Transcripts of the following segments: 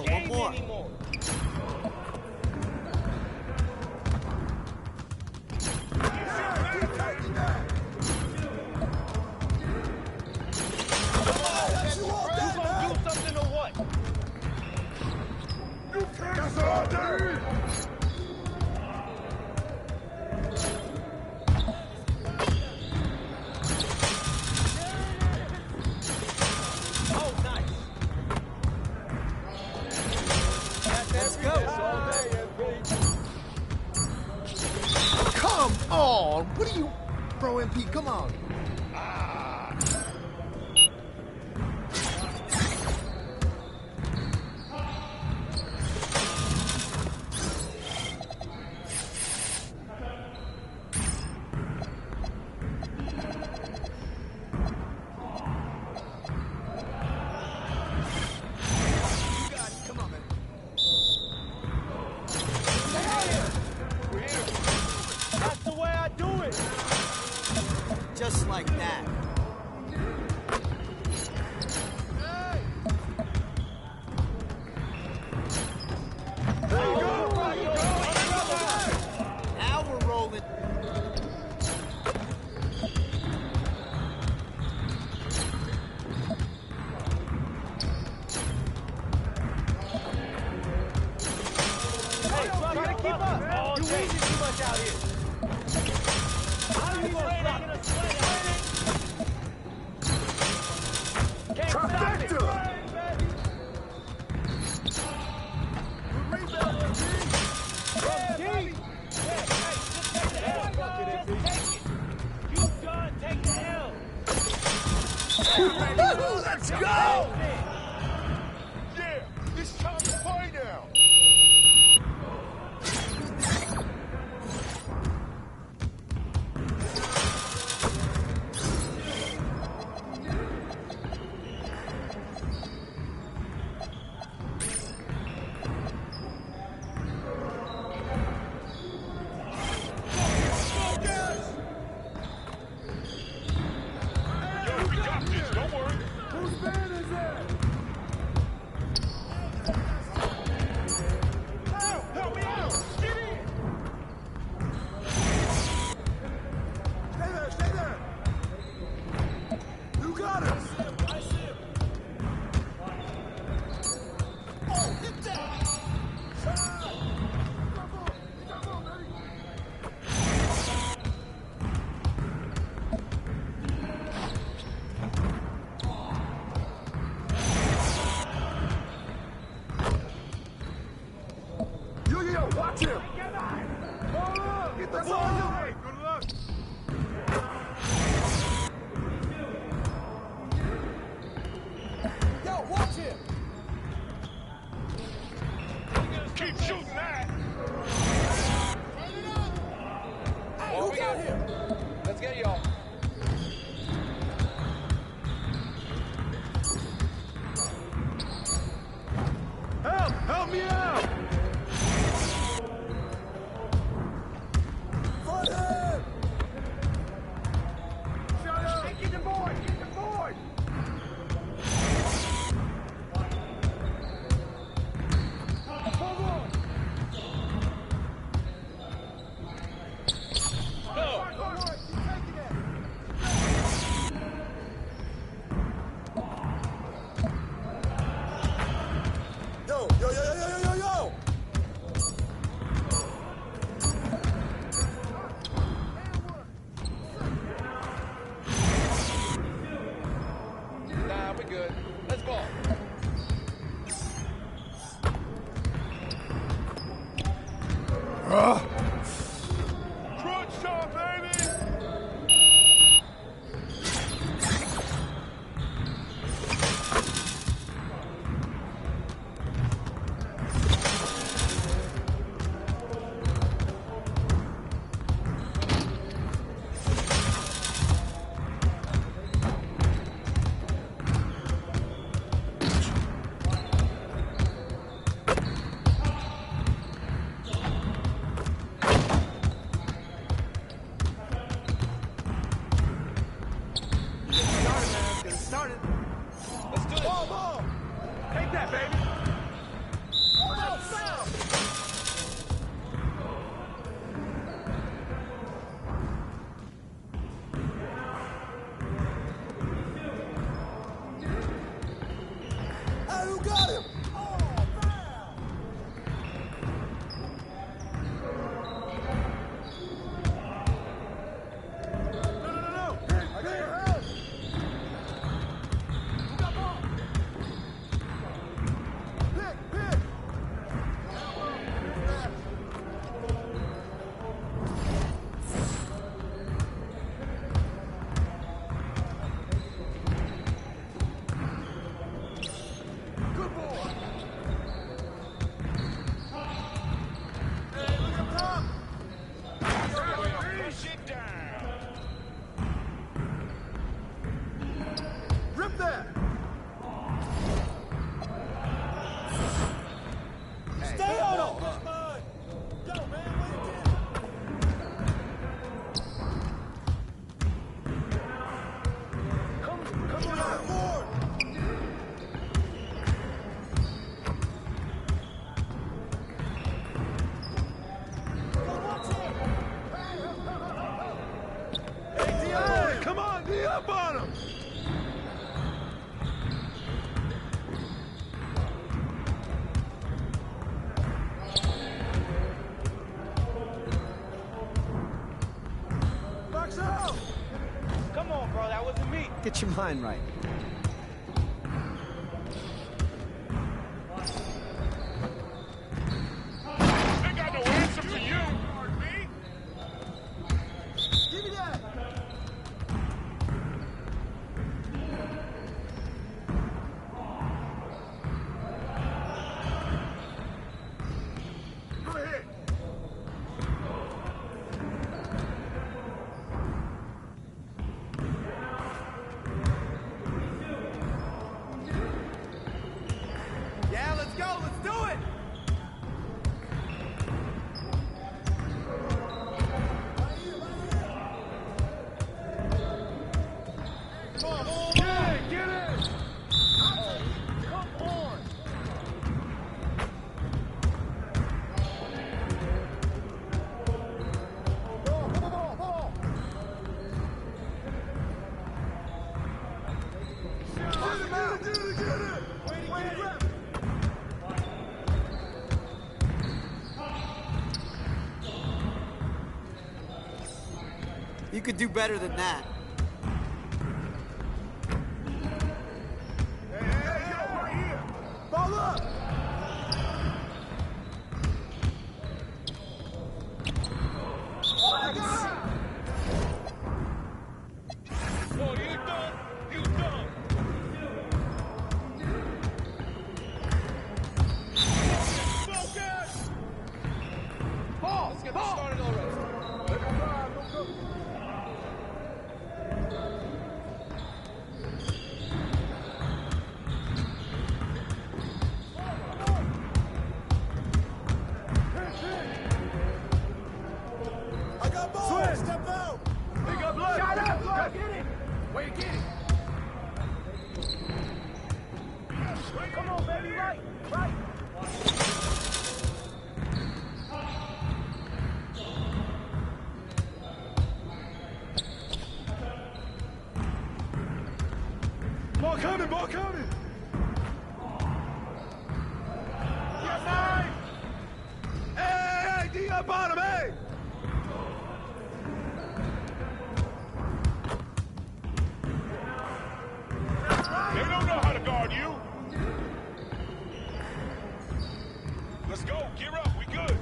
more, one more. What are you, Bro MP? Come on. Just like that. There you go! Now we're rolling. Hey, try to keep up! You easy too much out here! How are you gonna stop it? Trifecta! Let's go! Yeah, it's time to play now! Watch him! Get the ball! Good luck! Yo, watch him! Keep shooting that! Hey, who got him? Let's get y'all. Help me out! Good. Let's ball. Crunch time, baby! Started. Let's do it. Ball. Take that, baby. Get your mind right. Ain't got no answer for you. Give me that! Go ahead. Yeah, let's go! Let's do it! Come on. Get it. Come on. Ball. Get it. Wait. You could do better than that. Hey, yo, right here. Ball up! Oh, you done. Focus. Ball. Let's get this started already. Let it ride. Go. I got ball! Swing. Step out! Pick up blood. Shot up. Blood. Get it. Wait, get it. Come on, baby. Right. Ball coming. Yes, nine. Hey, D up on him, hey. They don't know how to guard you. Let's go. Gear up. We good.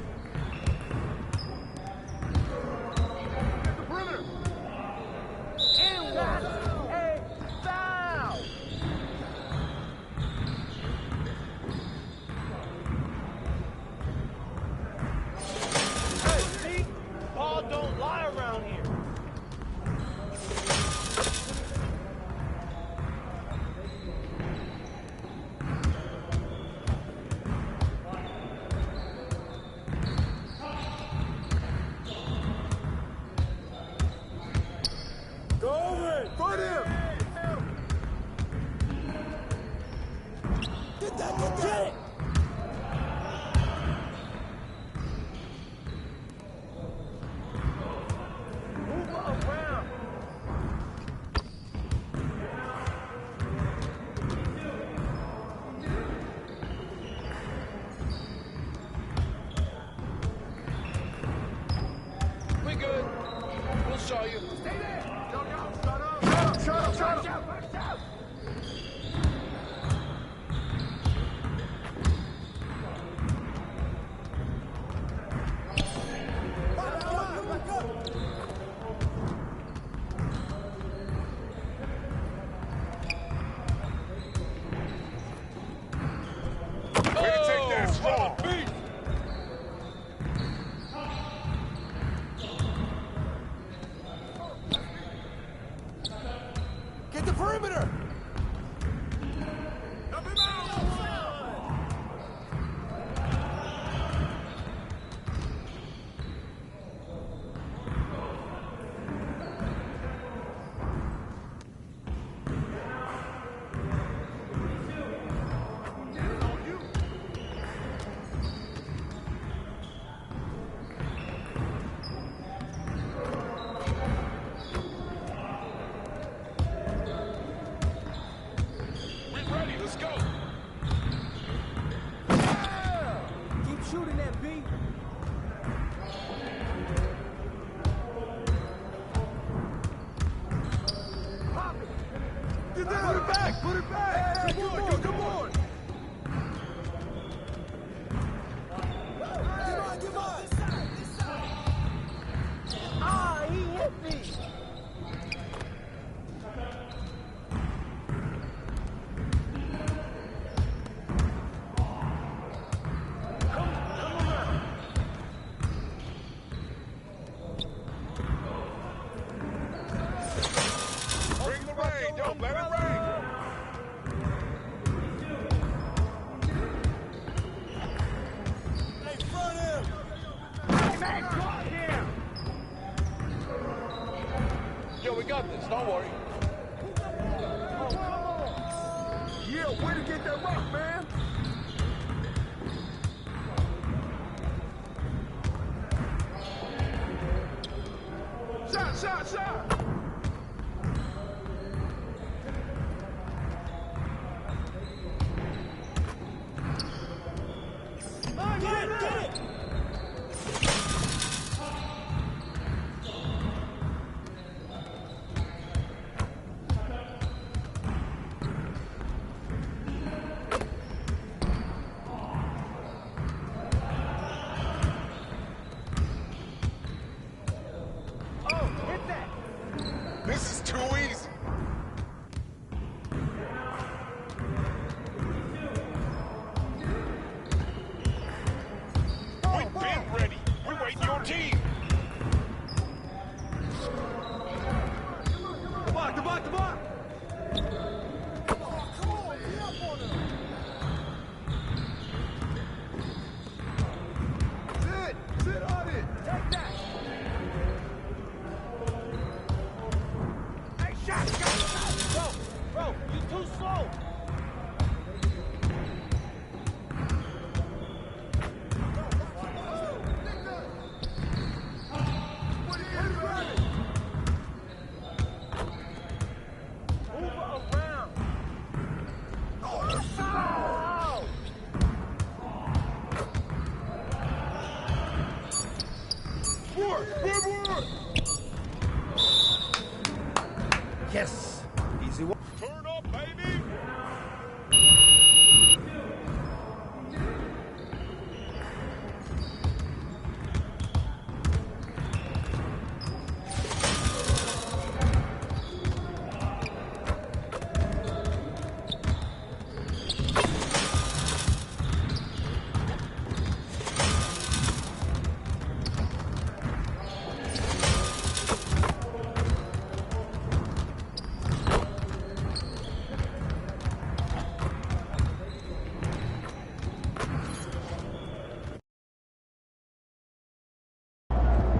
Get the perimeter. And that's a foul. Hey, see? Paul don't lie around here. Go over it! Fight him! Get that! Move around! We good. We'll show you. Stay there! Shut up! Way to take that strong beat! Get the perimeter! Help him out! Get back! Hey, come on, come on! Get mine! Ah, he hit me! Bring the rain! Don't let it rain! Hey, front him! Hey, man, God, here! Yo, we got this. Don't worry. Oh, come on! Yeah, way to get that rock, man! Shot! Get it! Oh, hit that! This is too easy. We've been ready. We're waiting your team. Come on! Come on! Come on! Get up on him! Sit on it! Take that! Hey, shot! Bro, you too slow! Move around! Oh! Yes. Easy one. Turn up, baby!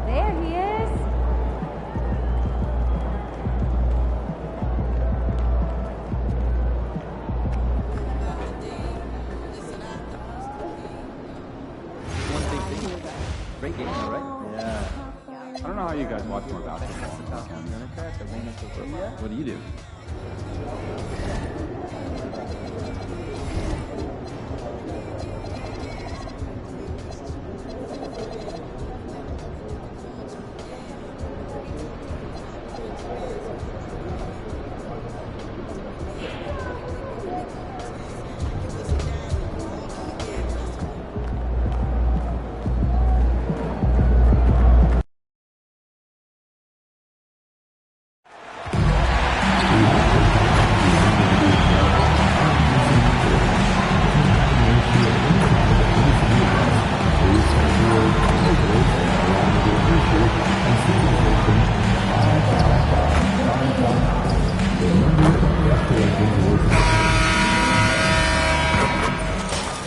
There he is. One big thing. Great game, though, right? Yeah. I don't know how you guys watch more basketball. What do you do?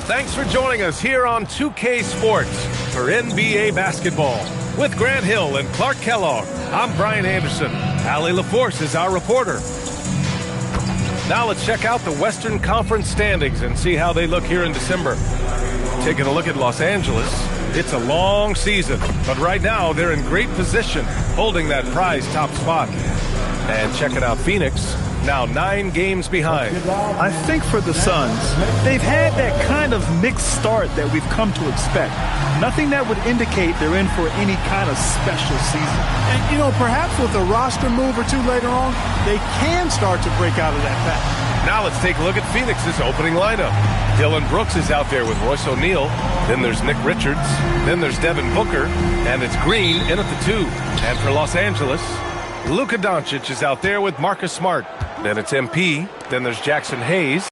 Thanks for joining us here on 2K Sports for NBA basketball. With Grant Hill and Clark Kellogg, I'm Brian Anderson. Allie LaForce is our reporter. Now let's check out the Western Conference standings and see how they look here in December. Taking a look at Los Angeles, it's a long season, but right now they're in great position, holding that prize top spot. And checking out Phoenix, now 9 games behind. I think for the Suns, they've had that kind of mixed start that we've come to expect. Nothing that would indicate they're in for any kind of special season. And, you know, perhaps with a roster move or two later on, they can start to break out of that pattern. Now let's take a look at Phoenix's opening lineup. Dillon Brooks is out there with Royce O'Neal. Then there's Nick Richards. Then there's Devin Booker. And it's Green in at the 2. And for Los Angeles, Luka Doncic is out there with Marcus Smart. Then it's MP. Then there's Jackson Hayes.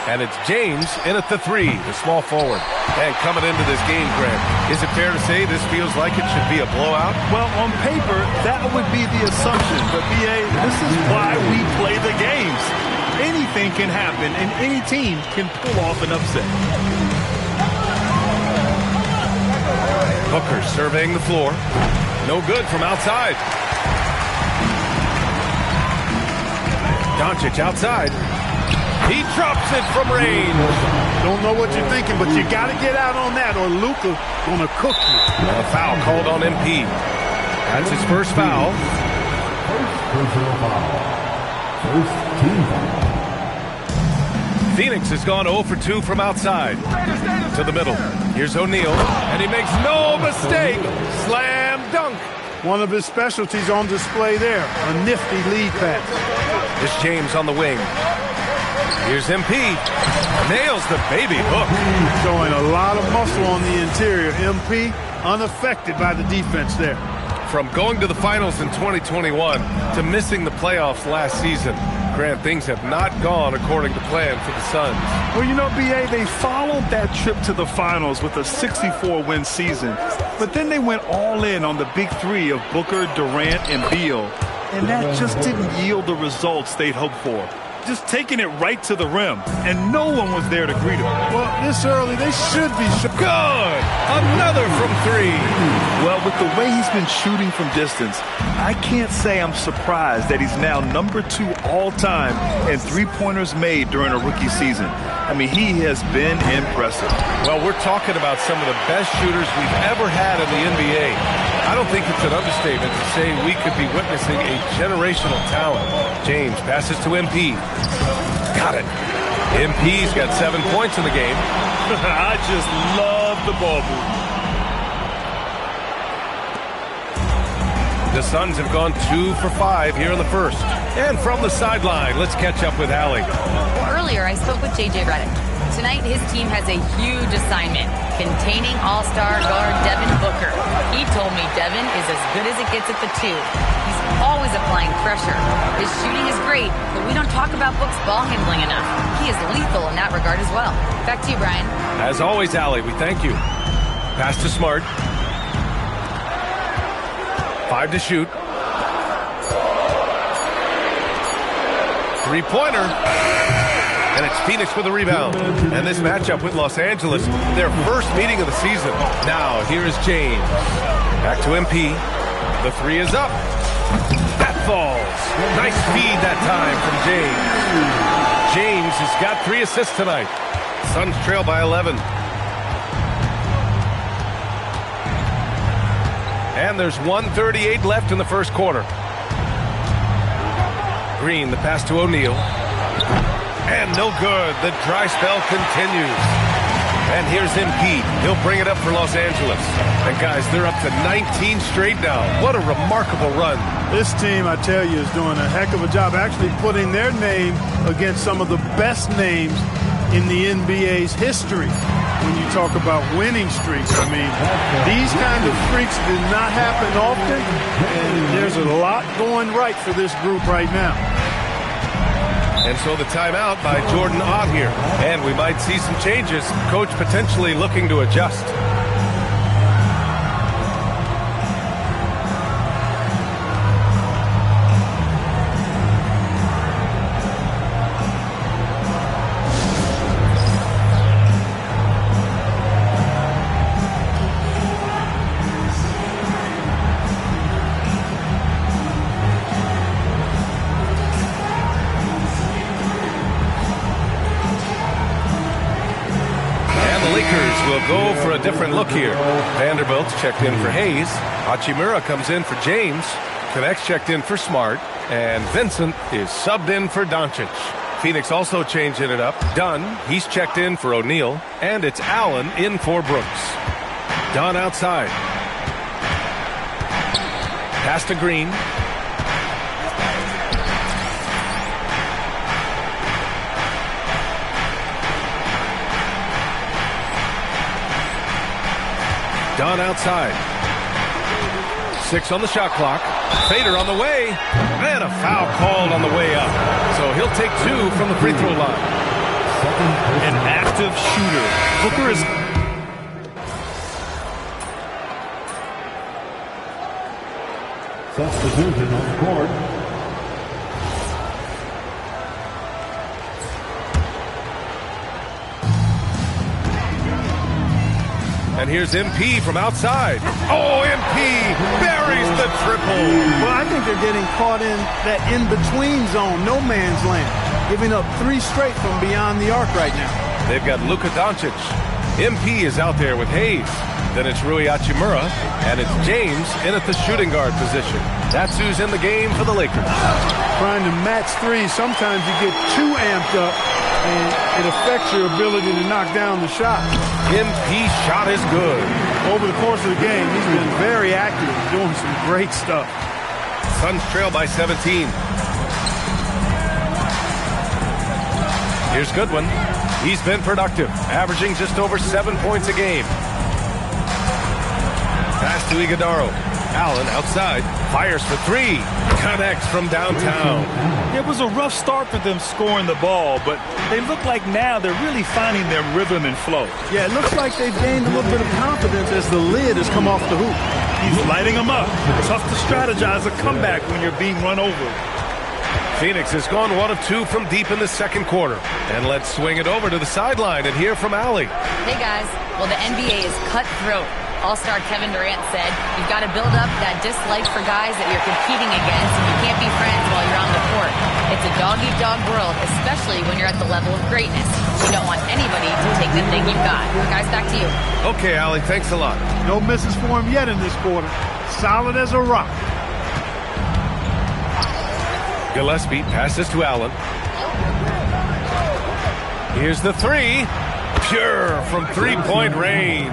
And it's James in at the 3, the small forward. And coming into this game, Grant, is it fair to say this feels like it should be a blowout? Well, on paper, that would be the assumption. But, B.A., this is why we play the games. Anything can happen, and any team can pull off an upset. Booker surveying the floor. No good from outside. Doncic outside. He drops it from range. Don't know what you're thinking, but you got to get out on that or Luka going to cook you. A foul called on MP. That's his first foul. Phoenix has gone 0 for 2 from outside. To the middle. Here's O'Neal, and he makes no mistake. Slam dunk. One of his specialties on display there, a nifty lead pass. This James on the wing. Here's MP. Nails the baby hook. Showing a lot of muscle on the interior. MP unaffected by the defense there. From going to the finals in 2021 to missing the playoffs last season, Grant, things have not gone according to plan for the Suns. Well, you know, B.A., they followed that trip to the finals with a 64-win season. But then they went all in on the big 3 of Booker, Durant, and Beal. And that just didn't yield the results they'd hoped for. Just taking it right to the rim, and no one was there to greet him. Well, this early, they should be. Good! Another from 3. Well, with the way he's been shooting from distance, I can't say I'm surprised that he's now number 2 all-time in three-pointers made during a rookie season. I mean, he has been impressive. Well, we're talking about some of the best shooters we've ever had in the NBA. I don't think it's an understatement to say we could be witnessing a generational talent. James passes to MP. Got it. MP's got 7 points in the game. I just love the ball movement. The Suns have gone 2 for 5 here in the first. And from the sideline, let's catch up with Allie. Earlier, I spoke with J.J. Redick. Tonight, his team has a huge assignment, containing all-star guard Devin Booker. He told me Devin is as good as it gets at the 2. He's always applying pressure. His shooting is great, but we don't talk about Book's ball handling enough. He is lethal in that regard as well. Back to you, Brian. As always, Allie, we thank you. Pass to Smart. 5 to shoot. 3-pointer. And it's Phoenix with a rebound. And this matchup with Los Angeles, their first meeting of the season. Now, here is James. Back to MP. The 3 is up. That falls. Nice feed that time from James. James has got 3 assists tonight. Suns trail by 11. And there's 1:38 left in the first quarter. Green, the pass to O'Neal. And no good. The dry spell continues. And here's MP. He'll bring it up for Los Angeles. And guys, they're up to 19 straight now. What a remarkable run. This team, I tell you, is doing a heck of a job actually putting their name against some of the best names in the NBA's history. When you talk about winning streaks, I mean, these kind of streaks do not happen often, and there's a lot going right for this group right now. And so the timeout by Jordan Ott here. And we might see some changes. Coach potentially looking to adjust. Lakers will go for a different look here. Vanderbilt's checked in for Hayes. Hachimura comes in for James. Connect's checked in for Smart. And Vincent is subbed in for Doncic. Phoenix also changing it up. Dunn, he's checked in for O'Neal. And it's Allen in for Brooks. Dunn outside. Pass to Green. Dunn outside. 6 on the shot clock. Fader on the way. And a foul called on the way up. So he'll take 2 from the free throw line. An active shooter. Booker is... Substitution on the court. And here's MP from outside. Oh, MP buries the triple. Well, I think they're getting caught in that in-between zone, no man's land, giving up 3 straight from beyond the arc right now. They've got Luka Doncic. MP is out there with Hayes. Then it's Rui Hachimura, and it's James in at the shooting guard position. That's who's in the game for the Lakers. Trying to match 3, sometimes you get too amped up, and it affects your ability to knock down the shot. MP shot is good. Over the course of the game, he's been very active, doing some great stuff. Suns trail by 17. Here's Goodwin. He's been productive, averaging just over 7 points a game. Pass to Iguodaro. Allen outside, fires for 3. Connects from downtown. It was a rough start for them scoring the ball, but they look like now they're really finding their rhythm and flow. Yeah, it looks like they've gained a little bit of confidence as the lid has come off the hoop. He's lighting them up. Tough to strategize a comeback when you're being run over. Phoenix has gone 1 of 2 from deep in the second quarter. And let's swing it over to the sideline and hear from Allie. Hey guys, well the NBA is cutthroat. All-star Kevin Durant said, you've got to build up that dislike for guys that you're competing against, and you can't be friends while you're on the court. It's a dog-eat-dog world, especially when you're at the level of greatness. You don't want anybody to take the thing you've got. Guys, back to you. Okay, Allie, thanks a lot. No misses for him yet in this quarter. Solid as a rock. Gillespie passes to Allen. Here's the 3. Pure from three-point range.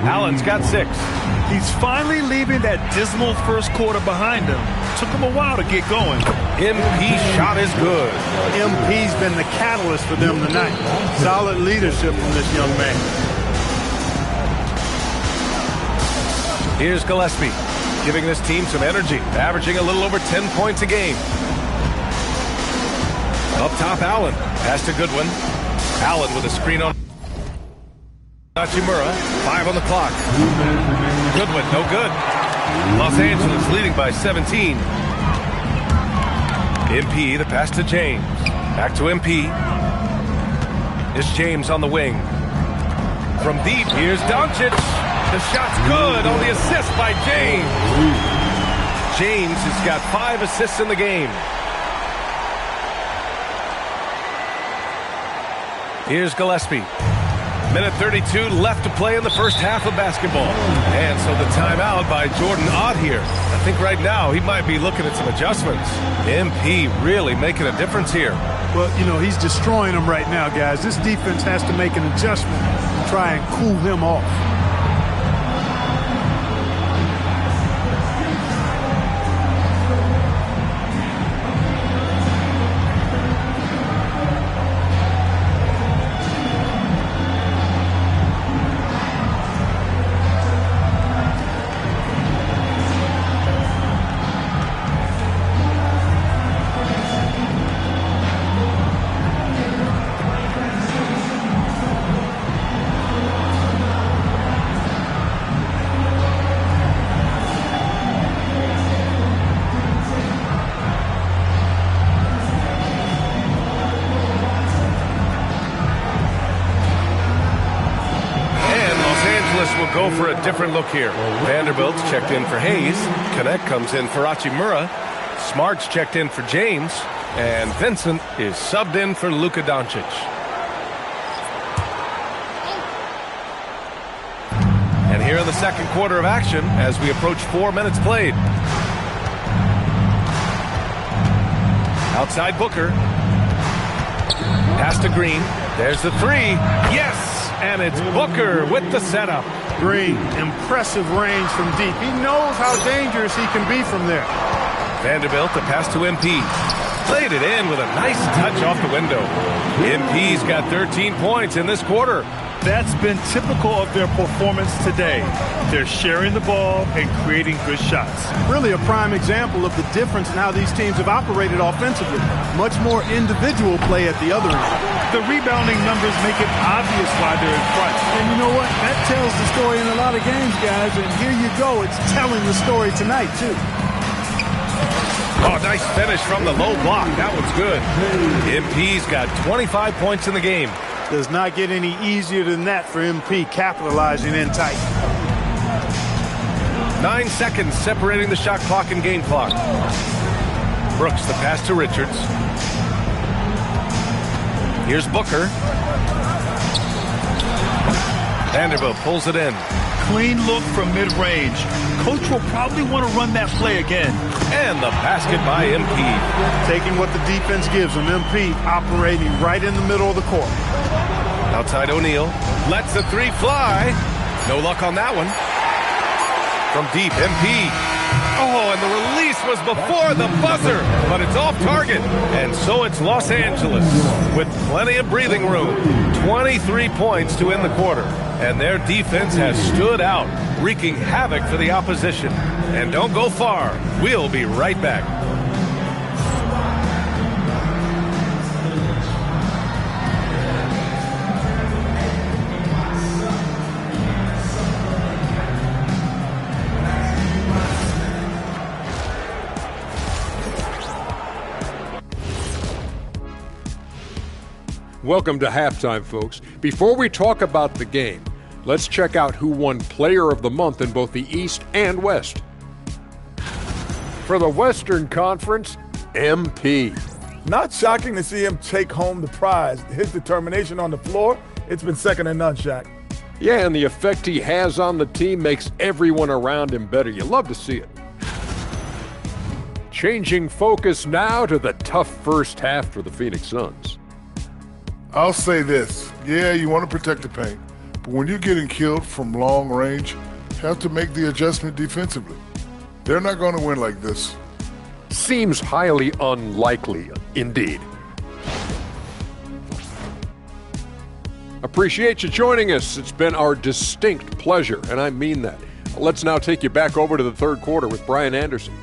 Allen's got 6. He's finally leaving that dismal first quarter behind him. Took him a while to get going. MP shot is good. MP's been the catalyst for them tonight. Solid leadership from this young man. Here's Gillespie, giving this team some energy, averaging a little over 10 points a game. Up top, Allen. Pass to Goodwin. Allen with a screen on Hachimura. 5 on the clock. Goodwin, no good. Los Angeles leading by 17. MP, the pass to James. Back to MP. It's James on the wing. From deep, here's Doncic. The shot's good on the assist by James. James has got 5 assists in the game. Here's Gillespie. Minute 32 left to play in the first half of basketball. And so the timeout by Jordan Ott here. I think right now he might be looking at some adjustments. MP really making a difference here. Well, you know, he's destroying them right now, guys. This defense has to make an adjustment and try and cool him off. Go for a different look here. Vanderbilt's checked in for Hayes. Connect comes in for Hachimura. Smart's checked in for James. And Vincent is subbed in for Luka Doncic. in the second quarter of action as we approach 4 minutes played. Outside Booker. Pass to Green. There's the three. Yes! And it's Booker with the setup. Green, impressive range from deep. He knows how dangerous he can be from there. Vanderbilt, the pass to MP. Played it in with a nice touch off the window. MP's got 13 points in this quarter. That's been typical of their performance today. They're sharing the ball and creating good shots. Really a prime example of the difference in how these teams have operated offensively. Much more individual play at the other end. The rebounding numbers make it obvious why they're in front. And you know what? That tells the story in a lot of games, guys. And here you go. It's telling the story tonight, too. Oh, nice finish from the low block. That one's good. MP's got 25 points in the game. Does not get any easier than that for MP, capitalizing in tight. 9 seconds separating the shot clock and game clock. Brooks, the pass to Richards. Here's Booker. Vanderbilt pulls it in. Clean look from mid-range. Coach will probably want to run that play again. And the basket by MP. Taking what the defense gives him. MP operating right in the middle of the court. Outside O'Neal. Lets the three fly. No luck on that one. From deep, MP. Oh, and the release was before the buzzer, but it's off target. And so it's Los Angeles with plenty of breathing room. 23 points to end the quarter. And their defense has stood out, wreaking havoc for the opposition. And don't go far. We'll be right back. Welcome to halftime, folks. Before we talk about the game, let's check out who won Player of the Month in both the East and West. For the Western Conference, MP. Not shocking to see him take home the prize. His determination on the floor, it's been second to none, Shaq. Yeah, and the effect he has on the team makes everyone around him better. You love to see it. Changing focus now to the tough first half for the Phoenix Suns. I'll say this. Yeah, you want to protect the paint. But when you're getting killed from long range, you have to make the adjustment defensively. They're not going to win like this. Seems highly unlikely, indeed. Appreciate you joining us. It's been our distinct pleasure, and I mean that. Let's now take you back over to the third quarter with Brian Anderson.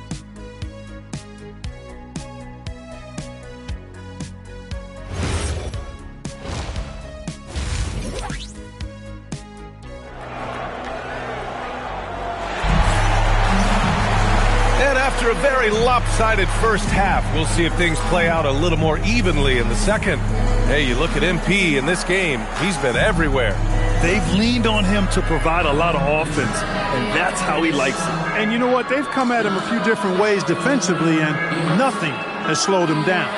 After a very lopsided first half, we'll see if things play out a little more evenly in the second. Hey, you look at MP in this game, he's been everywhere. They've leaned on him to provide a lot of offense, and that's how he likes it. And you know what? They've come at him a few different ways defensively, and nothing has slowed him down.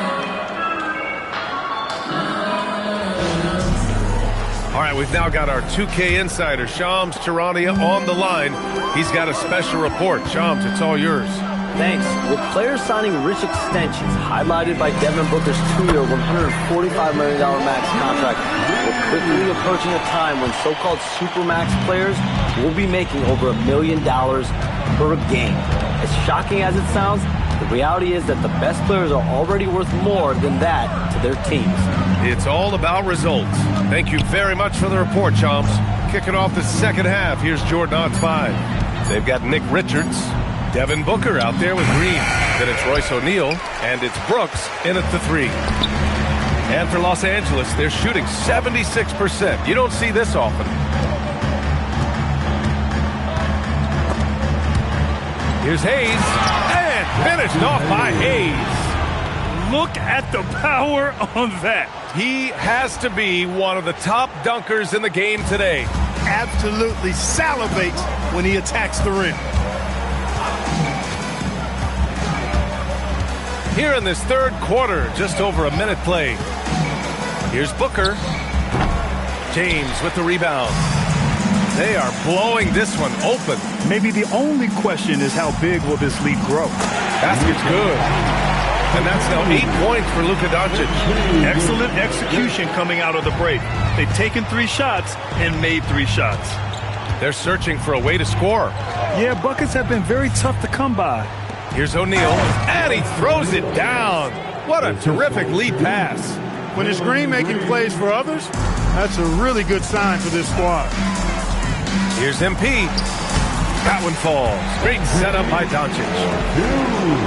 All right, we've now got our 2K insider, Shams Charania, on the line. He's got a special report. Shams, it's all yours. Thanks. With players signing rich extensions, highlighted by Devin Booker's 2-year, $145 million max contract, we're quickly approaching a time when so-called supermax players will be making over $1 million per game. As shocking as it sounds, the reality is that the best players are already worth more than that to their teams. It's all about results. Thank you very much for the report, Shams. Kicking off the second half, here's Jordan on 5. They've got Nick Richards, Devin Booker out there with Green. Then it's Royce O'Neal, and it's Brooks in at the 3. And for Los Angeles, they're shooting 76%. You don't see this often. Here's Hayes, and finished off by Hayes. Look at the power on that. He has to be one of the top dunkers in the game today. Absolutely salivates when he attacks the rim. Here in this third quarter, just over a minute played. Here's Booker. James with the rebound. They are blowing this one open. Maybe the only question is how big will this lead grow? Basket's good. And that's now 8 points for Luka Doncic. Excellent execution coming out of the break. They've taken 3 shots and made 3 shots. They're searching for a way to score. Yeah, buckets have been very tough to come by. Here's O'Neal, and he throws it down. What a terrific lead pass. When it's Green making plays for others, that's a really good sign for this squad. Here's MP. That one falls. Great setup by Doncic.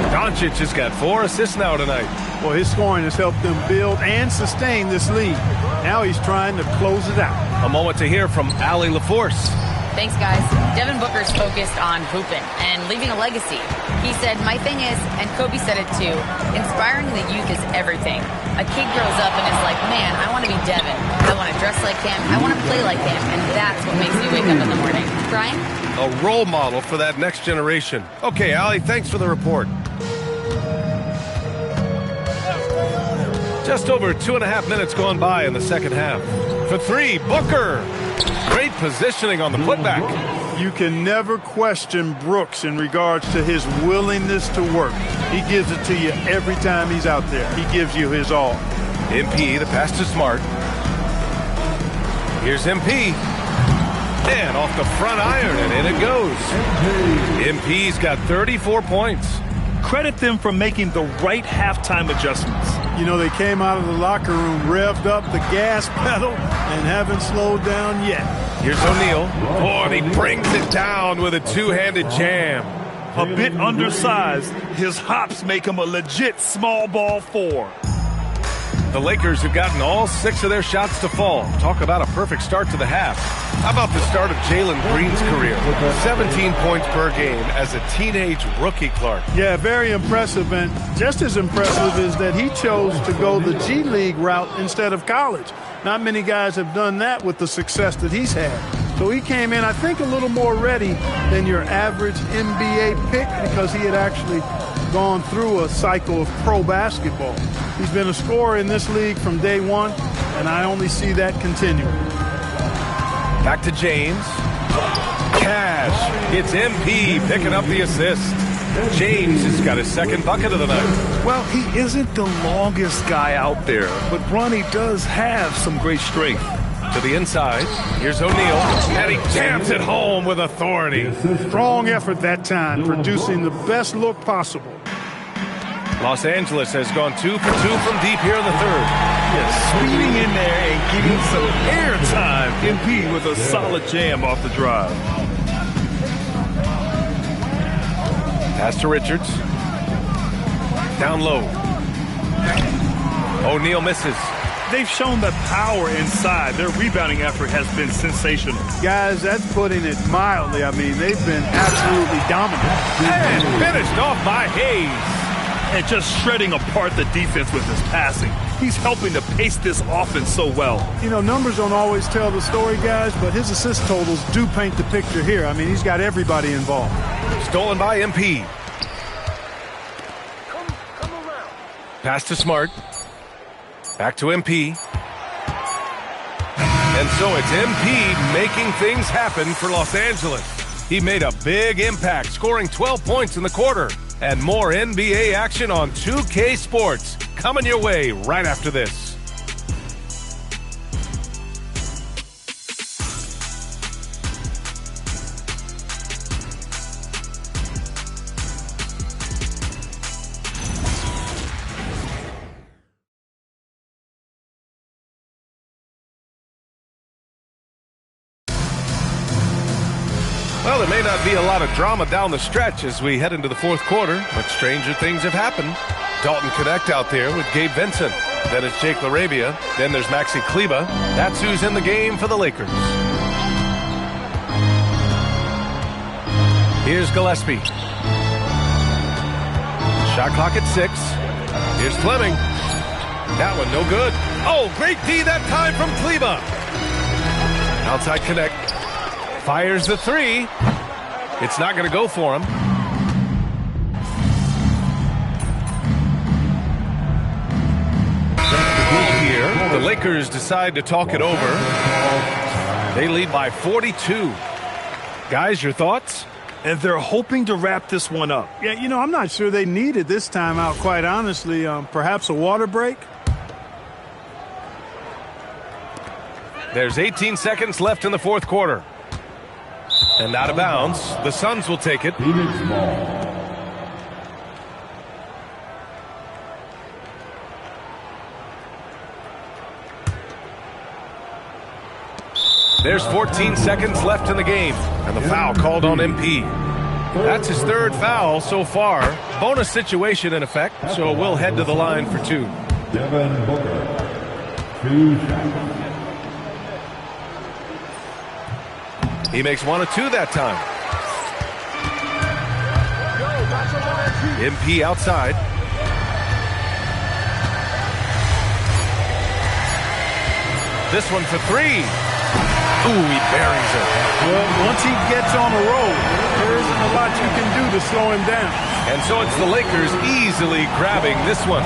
Doncic has got 4 assists now tonight. Well, his scoring has helped them build and sustain this lead. Now he's trying to close it out. A moment to hear from Allie LaForce. Thanks, guys. Devin Booker's focused on hooping and leaving a legacy. He said, my thing is, and Kobe said it too, inspiring the youth is everything. A kid grows up and is like, man, I want to be Devin. I want to dress like him. I want to play like him. And that's what makes me wake up in the morning. Brian? A role model for that next generation. Okay, Allie, thanks for the report. Just over 2.5 minutes gone by in the second half. For 3, Booker. Great positioning on the putback. You can never question Brooks in regards to his willingness to work. He gives it to you every time he's out there. He gives you his all. MP, the pass to Smart. Here's MP. And off the front iron, and in it goes. MP's got 34 points. Credit them for making the right halftime adjustments. You know, they came out of the locker room, revved up the gas pedal, and haven't slowed down yet. Here's O'Neal. Oh, and he brings it down with a two-handed jam. A bit undersized, his hops make him a legit small ball 4. The Lakers have gotten all 6 of their shots to fall. Talk about a perfect start to the half. How about the start of Jalen Green's career? 17 points per game as a teenage rookie, Clark. Yeah, very impressive. And just as impressive is that he chose to go the G League route instead of college. Not many guys have done that with the success that he's had. So he came in, I think, a little more ready than your average NBA pick because he had actually gone through a cycle of pro basketball. He's been a scorer in this league from day one, and I only see that continuing. Back to James. Cash. It's MP picking up the assist. James has got his second bucket of the night. Well, he isn't the longest guy out there, but Bronny does have some great strength. To the inside. Here's O'Neal, and he jams it home with authority. Strong effort that time, producing the best look possible. Los Angeles has gone 2 for 2 from deep here in the third. Yes, speeding in there and getting some air time. MP with a solid jam off the drive. Pass to Richards. Down low. O'Neal misses. They've shown that power inside. Their rebounding effort has been sensational. Guys, that's putting it mildly. I mean, they've been absolutely dominant. And finished off by Hayes. And just shredding apart the defense with his passing. He's helping to pace this offense so well. You know, numbers don't always tell the story, guys, but his assist totals do paint the picture here. I mean, he's got everybody involved. Stolen by MP. Pass to Smart. Back to MP. And so it's MP making things happen for Los Angeles. He made a big impact, scoring 12 points in the quarter. And more NBA action on 2K Sports coming your way right after this. Well, there may not be a lot of drama down the stretch as we head into the fourth quarter, but stranger things have happened. Dalton Connect out there with Gabe Vincent. Then it's Jake LaRavia. Then there's Maxi Kleber. That's who's in the game for the Lakers. Here's Gillespie. Shot clock at 6. Here's Fleming. That one no good. Oh, great D that time from Kleber. Outside Connect. Fires the 3. It's not going to go for him. Here, the Lakers decide to talk it over. They lead by 42. Guys, your thoughts? And they're hoping to wrap this one up. Yeah, you know, I'm not sure they needed this timeout, quite honestly. Perhaps a water break? There's 18 seconds left in the fourth quarter. And out of bounds. The Suns will take it. There's 14 seconds left in the game, and the foul called on MP. That's his third foul so far. Bonus situation in effect, so we'll head to the line for two. Devin Booker, 2 shots. He makes 1 of 2 that time. MP outside. This one for 3. Ooh, he buries it. Well, once he gets on a roll, there isn't a lot you can do to slow him down. And so it's the Lakers easily grabbing this one.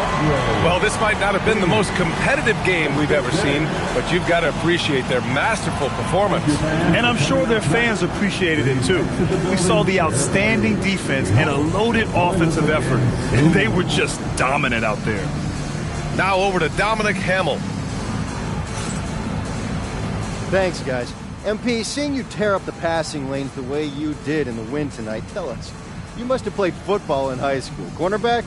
Well, this might not have been the most competitive game we've ever seen, but you've got to appreciate their masterful performance. And I'm sure their fans appreciated it too. We saw the outstanding defense and a loaded offensive effort. And they were just dominant out there. Now over to Dominic Hamill. Thanks, guys. MP, seeing you tear up the passing lanes the way you did in the win tonight, tell us, you must have played football in high school. Cornerback?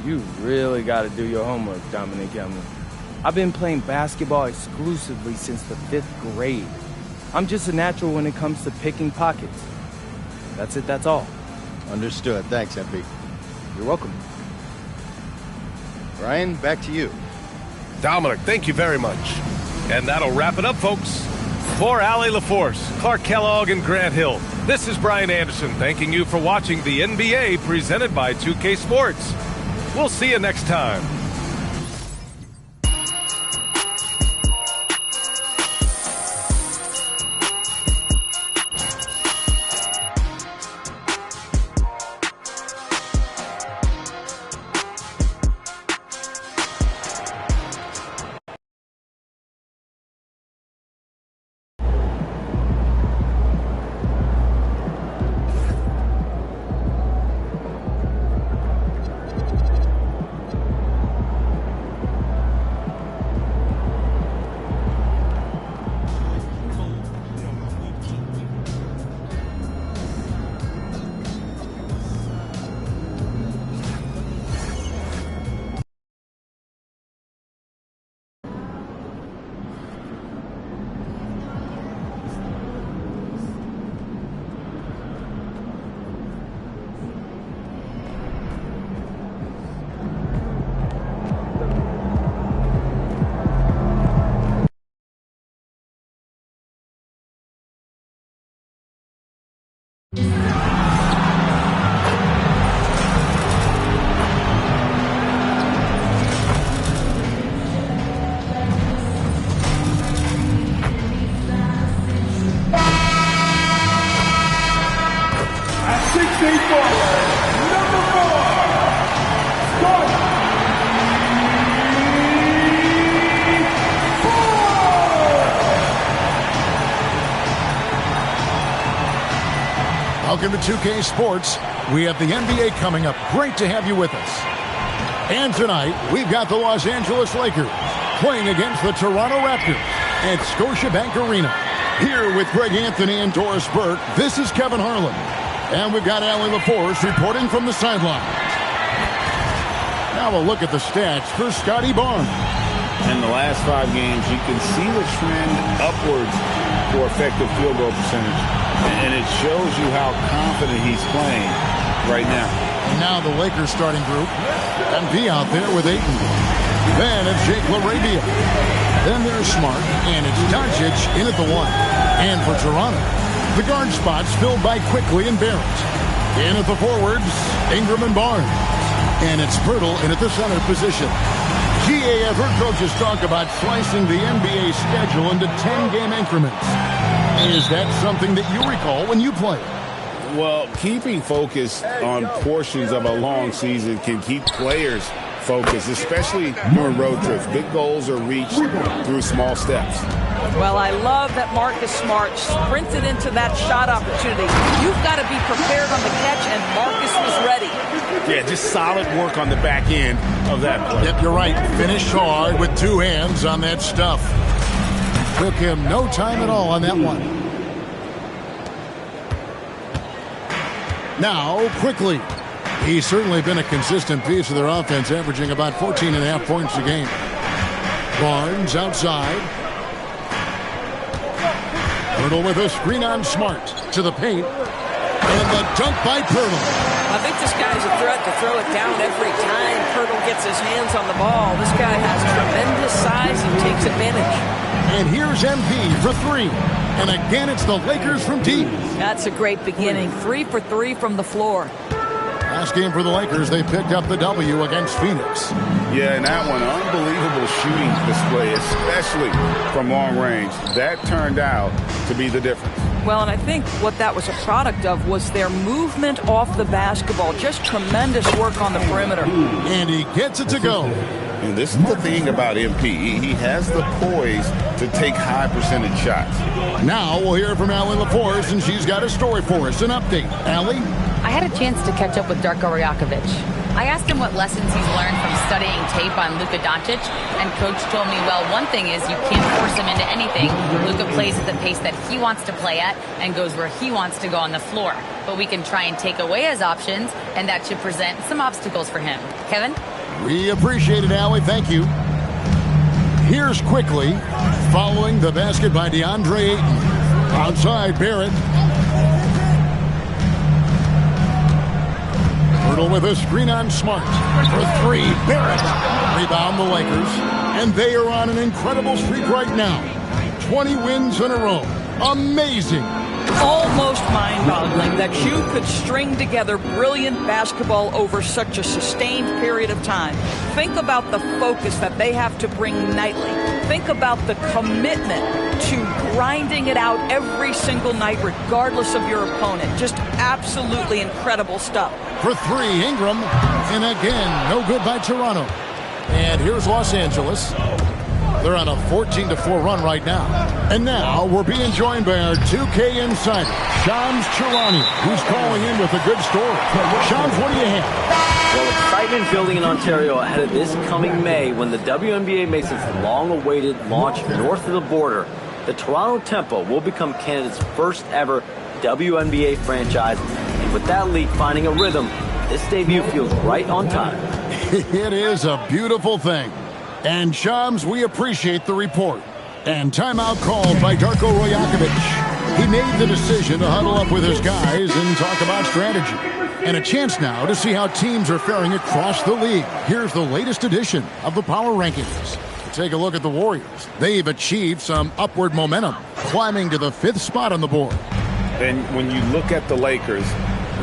You really got to do your homework, Dominic Hamill. I've been playing basketball exclusively since the 5th grade. I'm just a natural when it comes to picking pockets. That's it, that's all. Understood. Thanks, MP. You're welcome. Ryan, back to you. Dominic, thank you very much. And that'll wrap it up, folks. For Allie LaForce, Clark Kellogg, and Grant Hill, this is Brian Anderson thanking you for watching the NBA presented by 2K Sports. We'll see you next time. Welcome to 2K Sports. We have the NBA coming up. Great to have you with us. And tonight, we've got the Los Angeles Lakers playing against the Toronto Raptors at Scotiabank Arena. Here with Greg Anthony and Doris Burke, this is Kevin Harlan. And we've got Allie LaForce reporting from the sideline. Now a look at the stats for Scotty Barnes. In the last 5 games, you can see the trend upwards for effective field goal percentage. And it shows you how confident he's playing right now. And now the Lakers starting group. MP out there with Ayton. Then it's Jake LaRavia. Then there's Smart. And it's Doncic in at the 1. And for Toronto, the guard spots filled by Quickly and Barrett. In at the forwards, Ingram and Barnes. And it's Pirtle in at the center position. GA, I've heard coaches talk about slicing the NBA schedule into 10-game increments. Is that something that you recall when you played? Well, keeping focus on portions of a long season can keep players focus, especially during road trips. Big goals are reached through small steps. Well, I love that Marcus Smart sprinted into that shot opportunity. You've got to be prepared on the catch, and Marcus was ready. Yeah, just solid work on the back end of that play. Yep, you're right. Finished hard with 2 hands on that stuff. Took him no time at all on that one. Now, quickly. He's certainly been a consistent piece of their offense, averaging about 14.5 points a game. Barnes outside. Pirtle with a screen on Smart to the paint. And the dunk by Pirtle. I think this guy's a threat to throw it down every time Pirtle gets his hands on the ball. This guy has tremendous size and takes advantage. And here's MP for 3. And again, it's the Lakers from deep. That's a great beginning. 3 for 3 from the floor. Last game for the Lakers, they picked up the W against Phoenix. Yeah, and that one, unbelievable shooting display, especially from long range. That turned out to be the difference. Well, and I think what that was a product of was their movement off the basketball. Just tremendous work on the perimeter. And he gets it to go. And this is the thing about MP. He has the poise to take high percentage shots. Now we'll hear from Allie LaForce, and she's got a story for us. An update. Allie? I had a chance to catch up with Darko Rajakovic. I asked him what lessons he's learned from studying tape on Luka Doncic, and Coach told me, well, one thing is you can't force him into anything. Luka plays at the pace that he wants to play at and goes where he wants to go on the floor. But we can try and take away his options, and that should present some obstacles for him. Kevin? We appreciate it, Allie. Thank you. Here's quickly, following the basket by DeAndre Ayton. Outside, Barrett. Pirtle with a screen on Smart. For 3, Barrett. Rebound the Lakers. And they are on an incredible streak right now. 20 wins in a row. Amazing. Almost mind-boggling that you could string together brilliant basketball over such a sustained period of time. Think about the focus that they have to bring nightly. Think about the commitment to grinding it out every single night, regardless of your opponent. Just absolutely incredible stuff. For 3, Ingram. And again, no good by Toronto. And here's Los Angeles. They're on a 14-4 run right now. And now we're being joined by our 2K insider, Shams Charania, who's calling in with a good story. Shams, what do you have? Well, excitement building in Ontario ahead of this coming May when the WNBA makes its long-awaited launch north of the border. The Toronto Tempo will become Canada's first ever WNBA franchise. And with that league finding a rhythm, this debut feels right on time. It is a beautiful thing. And Shams, we appreciate the report. And timeout called by Darko Rajakovic. He made the decision to huddle up with his guys and talk about strategy. And a chance now to see how teams are faring across the league. Here's the latest edition of the Power Rankings. Take a look at the Warriors. They've achieved some upward momentum, climbing to the 5th spot on the board. And when you look at the Lakers,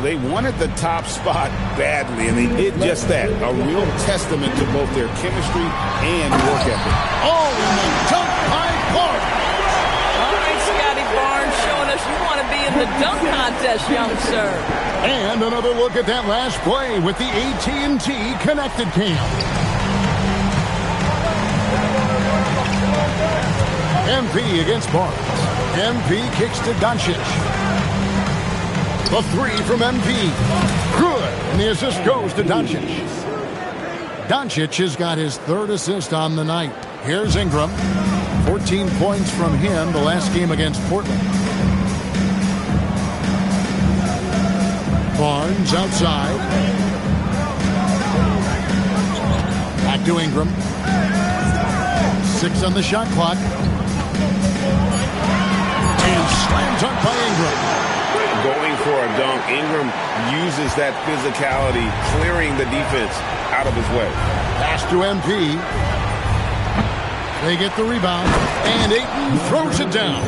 they wanted the top spot badly, and they did just that. A real testament to both their chemistry and work ethic. Oh, and the dunk by Barnes. All right, Scotty Barnes showing us you want to be in the dunk contest, young sir. And another look at that last play with the AT&T Connected Cam. MP against Barnes. MP kicks to Doncic. The 3 from MP. Good. And the assist goes to Doncic. Doncic has got his 3rd assist on the night. Here's Ingram. 14 points from him the last game against Portland. Barnes outside. Back to Ingram. 6 on the shot clock. And slam dunk by Ingram. Going for a dunk, Ingram uses that physicality, clearing the defense out of his way. Pass to MP. They get the rebound, and Ayton throws it down.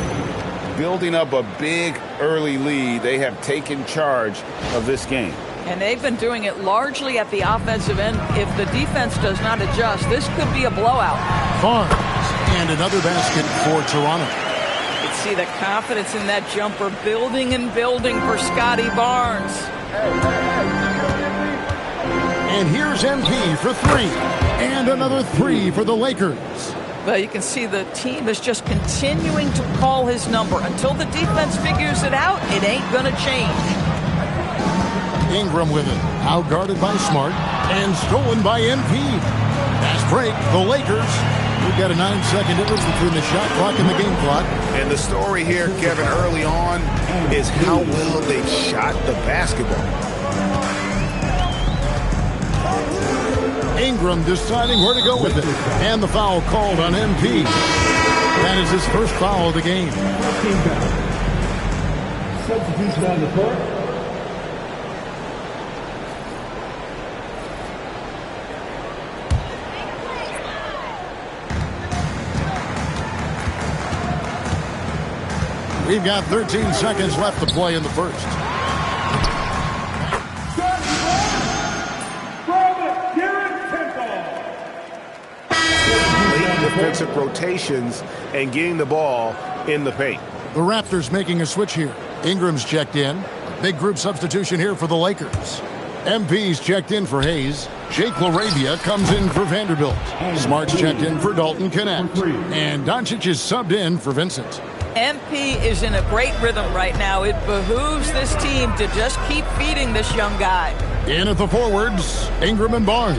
Building up a big early lead, they have taken charge of this game. And they've been doing it largely at the offensive end. If the defense does not adjust, this could be a blowout. Barnes, and another basket for Toronto. See the confidence in that jumper building and building for Scotty Barnes. And here's MP for three. And another three for the Lakers. Well, you can see the team is just continuing to call his number. Until the defense figures it out, it ain't going to change. Ingram with it. Out-guarded by Smart. And stolen by MP. Fast break, the Lakers. We've got a 9-second difference between the shot clock and the game clock. And the story here, Kevin, early on is how well they've shot the basketball. Ingram deciding where to go with it. And the foul called on MP. That is his first foul of the game. Substitution on the court. We've got 13 seconds left to play in the first. Late defensive rotations and getting the ball in the paint. The Raptors making a switch here. Ingram's checked in. Big group substitution here for the Lakers. MP's checked in for Hayes. Jake LaRavia comes in for Vanderbilt. Smart's checked in for Dalton Connect. And Doncic is subbed in for Vincent. MP is in a great rhythm right now. It behooves this team to just keep feeding this young guy. In at the forwards, Ingram and Barnes.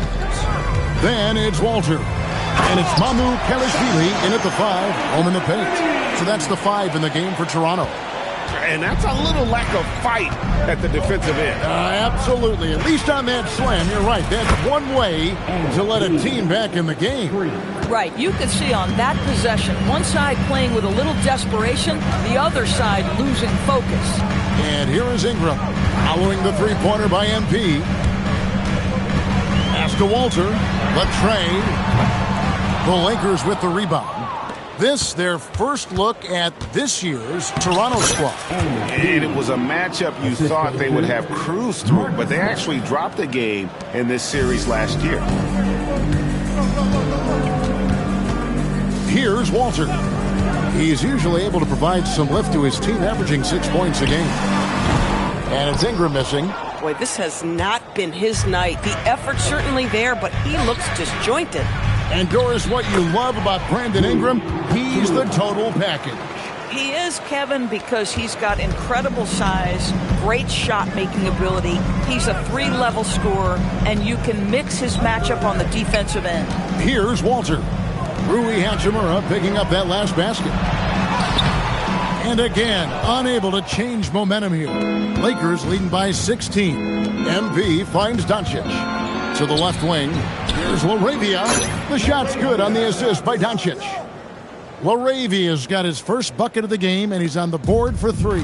Then it's Walter. And it's Mamu Kelishvili in at the 5, home in the paint. So that's the 5 in the game for Toronto. And that's a little lack of fight at the defensive end. Absolutely. At least on that slam, you're right. That's one way to let a team back in the game. Right. You can see on that possession, one side playing with a little desperation, the other side losing focus. And here is Ingram following the three-pointer by MP. Pass to Walter. The trade. The Lakers with the rebound. This, their first look at this year's Toronto squad. And it was a matchup you thought they would have cruised through, but they actually dropped a game in this series last year. Here's Walter. He's usually able to provide some lift to his team, averaging 6 points a game. And it's Ingram missing. Boy, this has not been his night. The effort's certainly there, but he looks disjointed. And Doris, what you love about Brandon Ingram, he's the total package. He is, Kevin, because he's got incredible size, great shot-making ability. He's a 3-level scorer, and you can mix his matchup on the defensive end. Here's Walter. Rui Hachimura picking up that last basket. And again, unable to change momentum here. Lakers leading by 16. MP finds Doncic. To the left wing, here's LaRavia. The shot's good on the assist by Doncic. LaRavia's got his first bucket of the game, and he's on the board for 3.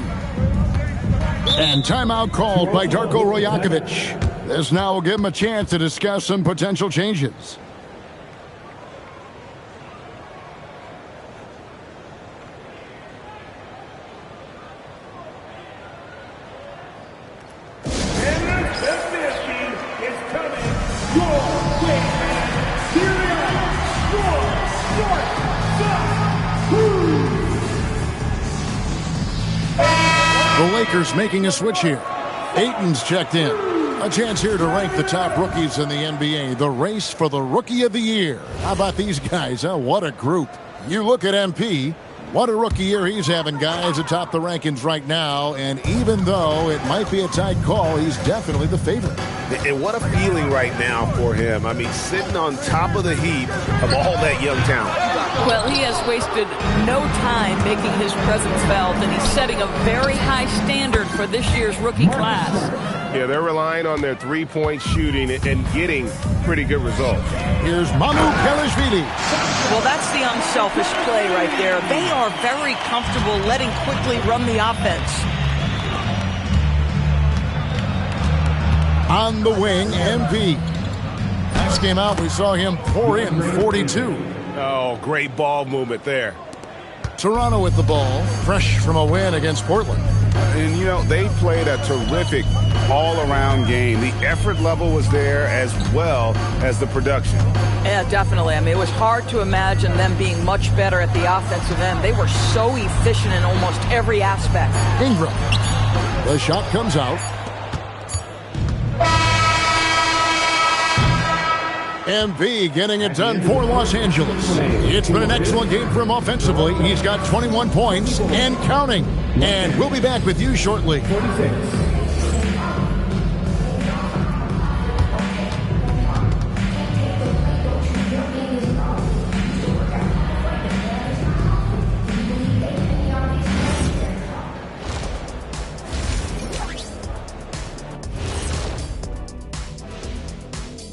And timeout called by Darko Rajakovic. This now will give him a chance to discuss some potential changes. The Lakers making a switch here. Ayton's checked in. A chance here to rank the top rookies in the NBA. The race for the Rookie of the Year. How about these guys? Oh, what a group. You look at MP. What a rookie year he's having, guys, atop the rankings right now. And even though it might be a tight call, he's definitely the favorite. And what a feeling right now for him. I mean, sitting on top of the heap of all that young talent. Well, he has wasted no time making his presence felt, and he's setting a very high standard for this year's rookie class. Yeah, they're relying on their three-point shooting and getting pretty good results. Here's Mamu Kelishvili. Well, that's the unselfish play right there. They are very comfortable letting quickly run the offense. On the wing, MP. Last game out, we saw him pour in 42. Oh, great ball movement there. Toronto with the ball, fresh from a win against Portland. And, you know, they played a terrific all-around game. The effort level was there as well as the production. Yeah, definitely. I mean, it was hard to imagine them being much better at the offensive end. They were so efficient in almost every aspect. Ingram. The shot comes out. MP getting it done for Los Angeles. It's been an excellent game for him offensively. He's got 21 points and counting. And we'll be back with you shortly.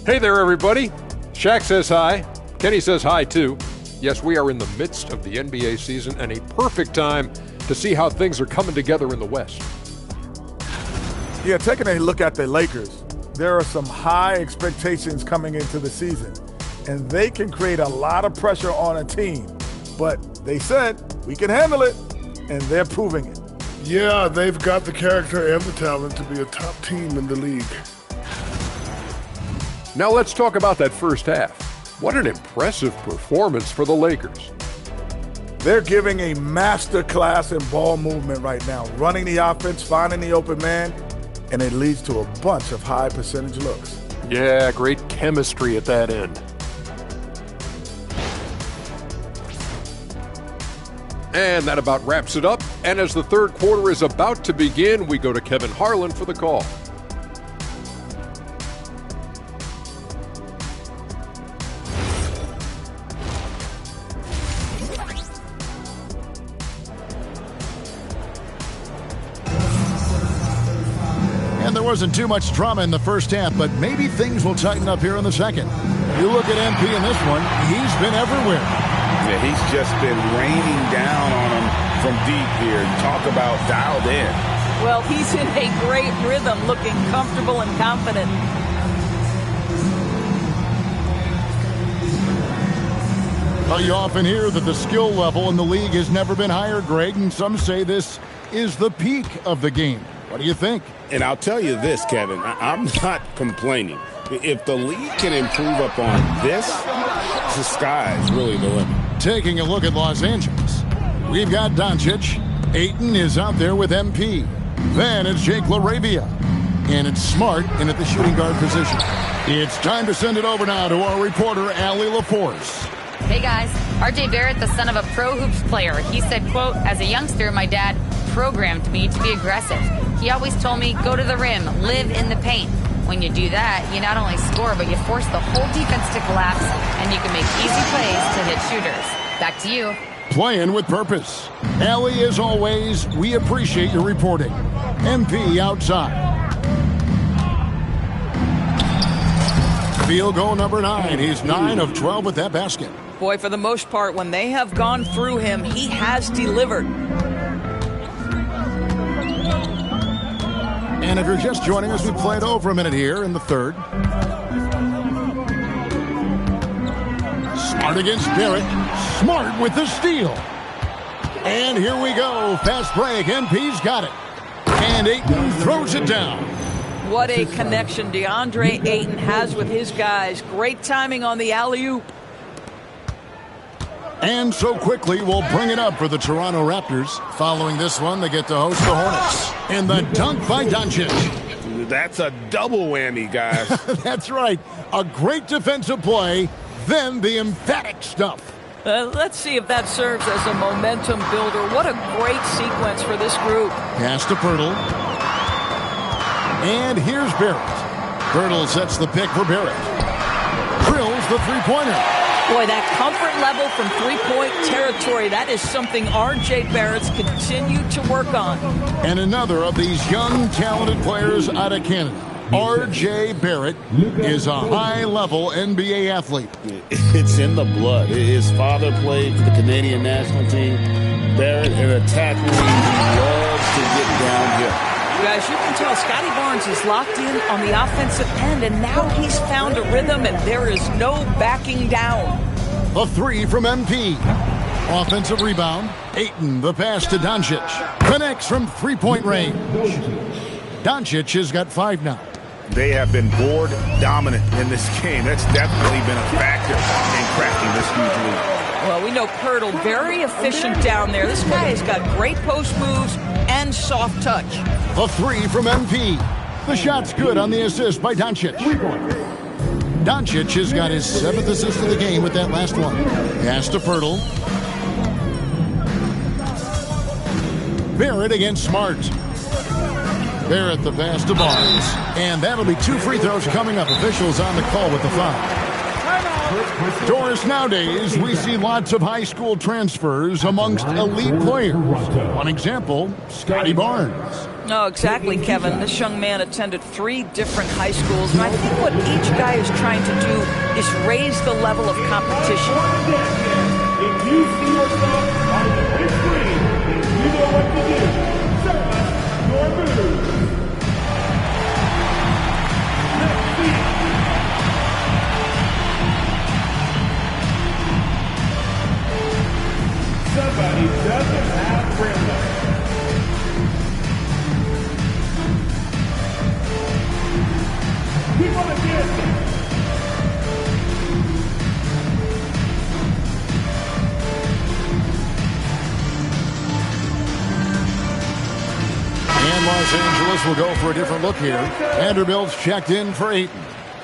Hey there, everybody. Shaq says hi. Kenny says hi, too. Yes, we are in the midst of the NBA season and a perfect time to see how things are coming together in the West. Yeah, taking a look at the Lakers, there are some high expectations coming into the season, and they can create a lot of pressure on a team. But they said, we can handle it, and they're proving it. Yeah, they've got the character and the talent to be a top team in the league. Now let's talk about that first half. What an impressive performance for the Lakers. They're giving a master class in ball movement right now, running the offense, finding the open man, and it leads to a bunch of high percentage looks. Yeah, great chemistry at that end. And that about wraps it up. And as the third quarter is about to begin, we go to Kevin Harlan for the call. And there wasn't too much drama in the first half, but maybe things will tighten up here in the second. You look at MP in this one, he's been everywhere. Yeah, he's just been raining down on him from deep here. Talk about dialed in. Well, he's in a great rhythm, looking comfortable and confident. Well, you often hear that the skill level in the league has never been higher, Greg, and some say this is the peak of the game. What do you think? And I'll tell you this, Kevin, I'm not complaining. If the league can improve upon this, the sky's really the limit. Taking a look at Los Angeles, we've got Doncic. Ayton is out there with MP. Then it's Jake LaRavia. And it's Smart in at the shooting guard position. It's time to send it over now to our reporter, Allie LaForce. Hey guys, RJ Barrett, the son of a pro hoops player. He said, quote, as a youngster, my dad programmed me to be aggressive. He always told me, go to the rim, live in the paint. When you do that, you not only score, but you force the whole defense to collapse, and you can make easy plays to hit shooters. Back to you. Playing with purpose. Allie, as always, we appreciate your reporting. MP outside. Field goal number 9. He's 9 of 12 with that basket. Boy, for the most part, when they have gone through him, he has delivered. And if you're just joining us, we played over a minute here in the third. Smart against Barrett. Smart with the steal. And here we go. Fast break. MP's got it. And Ayton throws it down. What a connection DeAndre Ayton has with his guys. Great timing on the alley-oop. And so quickly, we'll bring it up for the Toronto Raptors. Following this one, they get to host the Hornets. And the dunk by Doncic. That's a double whammy, guys. That's right. A great defensive play, then the emphatic stuff. Let's see if that serves as a momentum builder. What a great sequence for this group. Pass to Pirtle. And here's Barrett. Pirtle sets the pick for Barrett. Drills the three-pointer. Boy, that comfort level from three-point territory, that is something R.J. Barrett's continued to work on. And another of these young, talented players out of Canada. R.J. Barrett is a high-level NBA athlete. It's in the blood. His father played for the Canadian national team. Barrett, an attacker, he loves to get downhill. Guys, you can tell Scotty Barnes is locked in on the offensive end, and now he's found a rhythm, and there is no backing down. A three from MP. Offensive rebound. Ayton, the pass to Doncic. Connects from three-point range. Doncic has got 5 now. They have been board dominant in this game. That's definitely been a factor in cracking this huge lead. Well, we know Pirtle, very efficient down there. This guy has got great post moves and soft touch. A three from MP. The shot's good on the assist by Doncic. Doncic has got his 7th assist of the game with that last one. Pass to Pirtle. Barrett against Smart. Barrett the pass to Barnes. And that'll be 2 free throws coming up. Officials on the call with the foul. Doris, nowadays, we see lots of high school transfers amongst elite players. One example, Scotty Barnes. No, exactly, Kevin. This young man attended 3 different high schools, and I think what each guy is trying to do is raise the level of competition. If you see yourself on the big screen, you know what to do. Set your move. Let's see. Somebody doesn't have rhythm. Keep on dancing. And Los Angeles will go for a different look here. Vanderbilt's checked in for Ayton.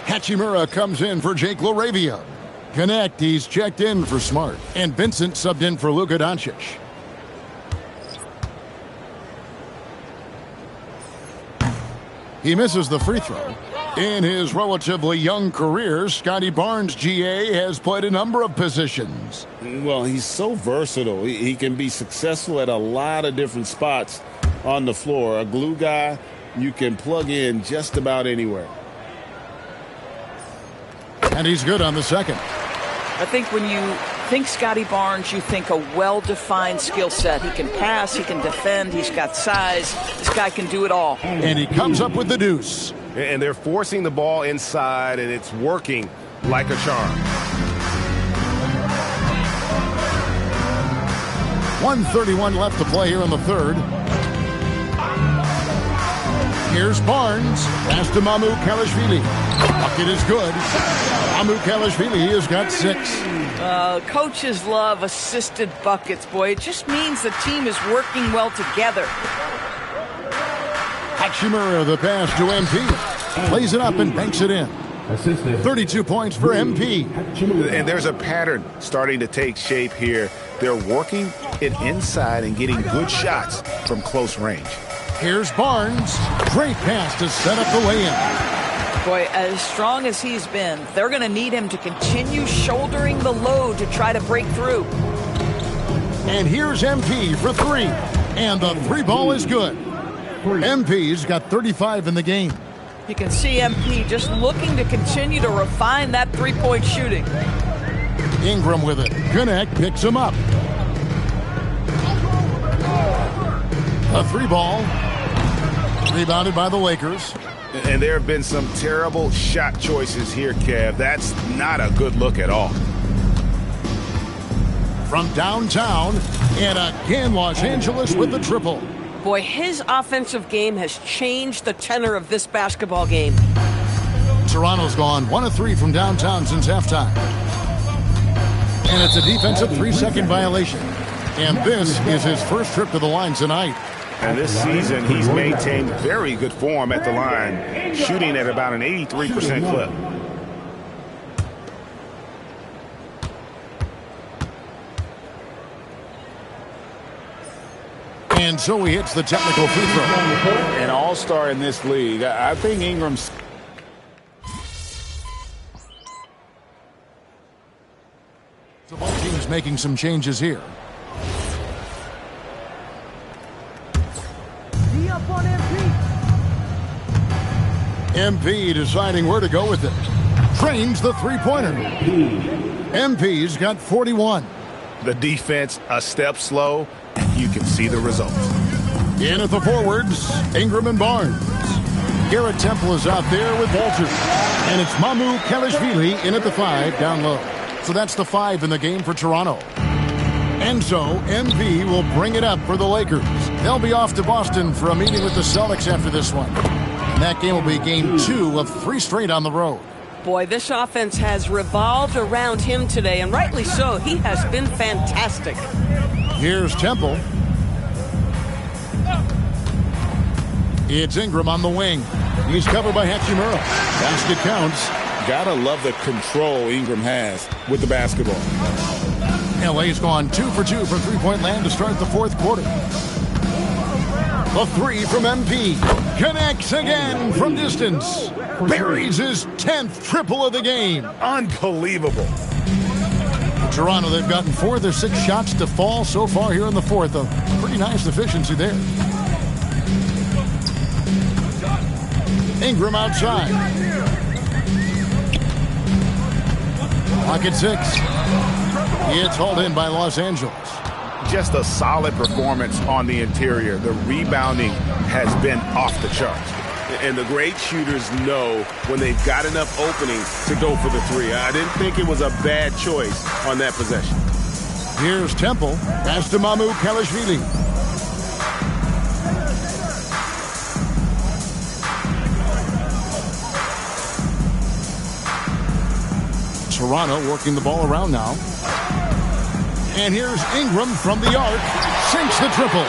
Hachimura comes in for Jake LaRavia. Connect, he's checked in for Smart. And Vincent subbed in for Luka Doncic. He misses the free throw. In his relatively young career, Scotty Barnes, GA, has played a number of positions. Well, he's so versatile. He can be successful at a lot of different spots on the floor. A glue guy you can plug in just about anywhere. And he's good on the second. I think when you think Scotty Barnes, you think a well-defined skill set. He can pass, he can defend, he's got size. This guy can do it all. And he comes up with the deuce. And they're forcing the ball inside, and it's working like a charm. 1:31 left to play here in the third. Here's Barnes. Pass to Mamukelashvili. Bucket is good. Mamukelashvili has got 6. Coaches love assisted buckets, boy. It just means the team is working well together. Hachimura, the pass to MP. Plays it up and banks it in. 32 points for MP. And there's a pattern starting to take shape here. They're working it inside and getting good shots from close range. Here's Barnes. Great pass to set up the lay-in. Boy, as strong as he's been, they're going to need him to continue shouldering the load to try to break through. And here's MP for 3. And the 3 ball is good. MP's got 35 in the game. You can see MP just looking to continue to refine that 3-point shooting. Ingram with it. Connect picks him up. A 3 ball. Rebounded by the Lakers. And there have been some terrible shot choices here, Kev. That's not a good look at all. From downtown, and again Los Angeles with the triple. Boy, his offensive game has changed the tenor of this basketball game. Toronto's gone 1 of 3 from downtown since halftime. And it's a defensive 3-second violation. And this is his first trip to the line tonight. And this season, he's maintained very good form at the line, shooting at about an 83% clip. And so he hits the technical free throw. An all-star in this league. I think Ingram's... So both teams making some changes here. Up on MP deciding where to go with it. Trains the three-pointer. MP's got 41. The defense a step slow. You can see the results. In at the forwards, Ingram and Barnes. Garrett Temple is out there with Walters. And it's Mamukelashvili in at the 5 down low. So that's the 5 in the game for Toronto. And so MP will bring it up for the Lakers. They'll be off to Boston for a meeting with the Celtics after this one. And that game will be game 2 of 3 straight on the road. Boy, this offense has revolved around him today, and rightly so. He has been fantastic. Here's Temple. It's Ingram on the wing. He's covered by Hachimura. Basket counts. Gotta love the control Ingram has with the basketball. LA's gone 2 for 2 from three-point land to start the fourth quarter. A three from MP. Connects again from distance. Buries his 10th triple of the game. Unbelievable. Toronto, they've gotten 4 of their 6 shots to fall so far here in the fourth. A pretty nice efficiency there. Ingram outside. Pocket 6. It's hauled in by Los Angeles. Just a solid performance on the interior. The rebounding has been off the charts. And the great shooters know when they've got enough opening to go for the three. I didn't think it was a bad choice on that possession. Here's Temple. Pass to Mamu Kalashvili. Toronto working the ball around now. And here's Ingram from the arc. Sinks the triple.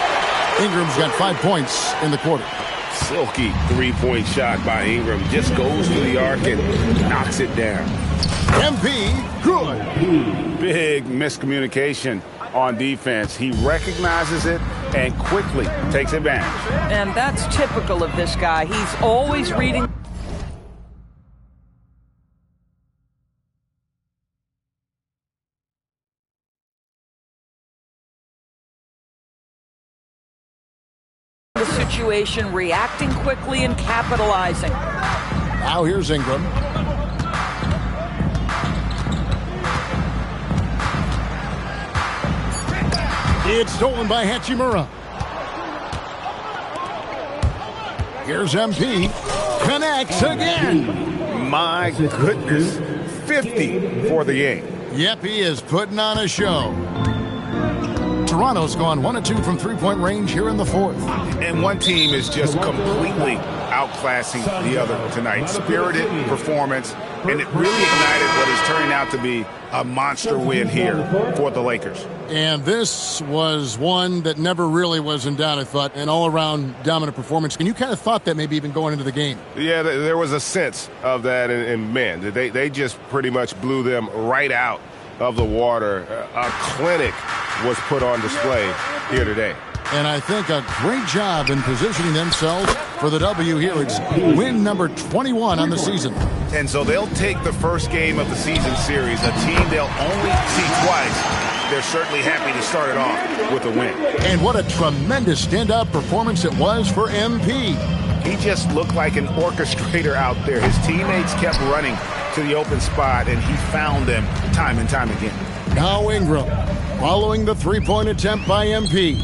Ingram's got 5 points in the quarter. Silky three-point shot by Ingram. Just goes to the arc and knocks it down. MP, good. Big miscommunication on defense. He recognizes it and quickly takes advantage. And that's typical of this guy. He's always reading the situation, reacting quickly and capitalizing. Now here's Ingram. It's stolen by Hachimura. Here's MP. Connects again. My goodness. 50 for the game. Yep, he is putting on a show. Toronto's gone 1 of 2 from three-point range here in the fourth. And one team is just completely outclassing the other tonight. Spirited performance, and it really ignited what is turning out to be a monster win here for the Lakers. And this was one that never really was in doubt, I thought, an all-around dominant performance. And you kind of thought that maybe even going into the game. Yeah, there was a sense of that, and man, they just pretty much blew them right out of the water. A clinic was put on display here today. And I think a great job in positioning themselves for the W here. It's win number 21 on the season. And so they'll take the first game of the season series, a team they'll only see twice. They're certainly happy to start it off with a win. And what a tremendous standout performance it was for MP. He just looked like an orchestrator out there. His teammates kept running to the open spot, and he found them time and time again. Now Ingram, following the three-point attempt by MP.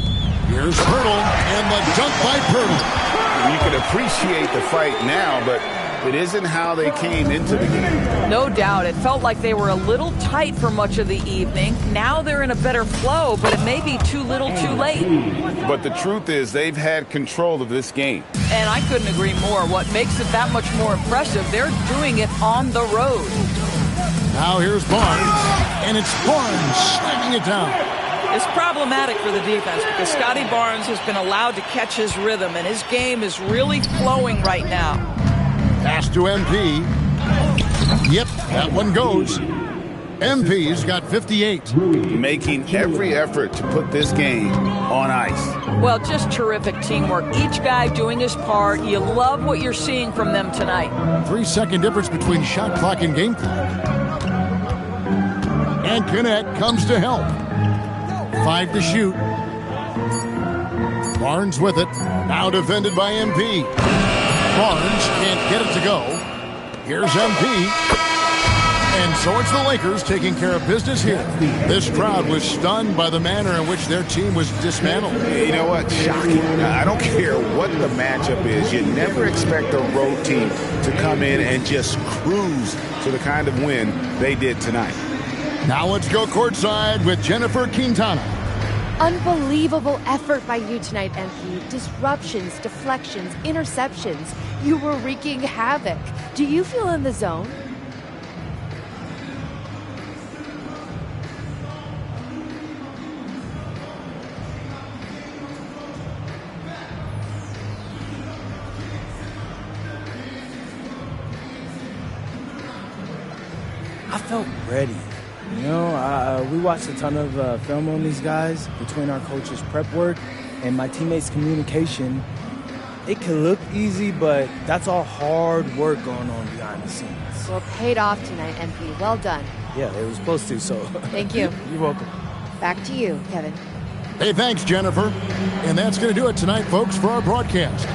Here's Pirtle, and the dunk by Pirtle. You can appreciate the fight now, but it isn't how they came into the game. No doubt. It felt like they were a little tight for much of the evening. Now they're in a better flow, but it may be too little too late. But the truth is they've had control of this game. And I couldn't agree more. What makes it that much more impressive, they're doing it on the road. Now here's Barnes, and it's Barnes slamming it down. It's problematic for the defense because Scotty Barnes has been allowed to catch his rhythm, and his game is really flowing right now. Pass to MP. Yep, that one goes. MP's got 58. Making every effort to put this game on ice. Well, just terrific teamwork. Each guy doing his part. You love what you're seeing from them tonight. 3-second difference between shot clock and game clock. And Connect comes to help. 5 to shoot. Barnes with it. Now defended by MP. Barnes can't get it to go. Here's MP. And so it's the Lakers taking care of business here. This crowd was stunned by the manner in which their team was dismantled. You know what? Shocking. I don't care what the matchup is. You never expect a road team to come in and just cruise to the kind of win they did tonight. Now let's go courtside with Jennifer Quintana. Unbelievable effort by you tonight, MP. Disruptions, deflections, interceptions. You were wreaking havoc. Do you feel in the zone? felt ready. You know, we watched a ton of film on these guys between our coaches' prep work and my teammates' communication. It can look easy, but that's all hard work going on behind the scenes. Well, it paid off tonight, MP. Well done. Yeah, it was supposed to, so. Thank you. You're welcome. Back to you, Kevin. Hey, thanks, Jennifer. And that's going to do it tonight, folks, for our broadcast.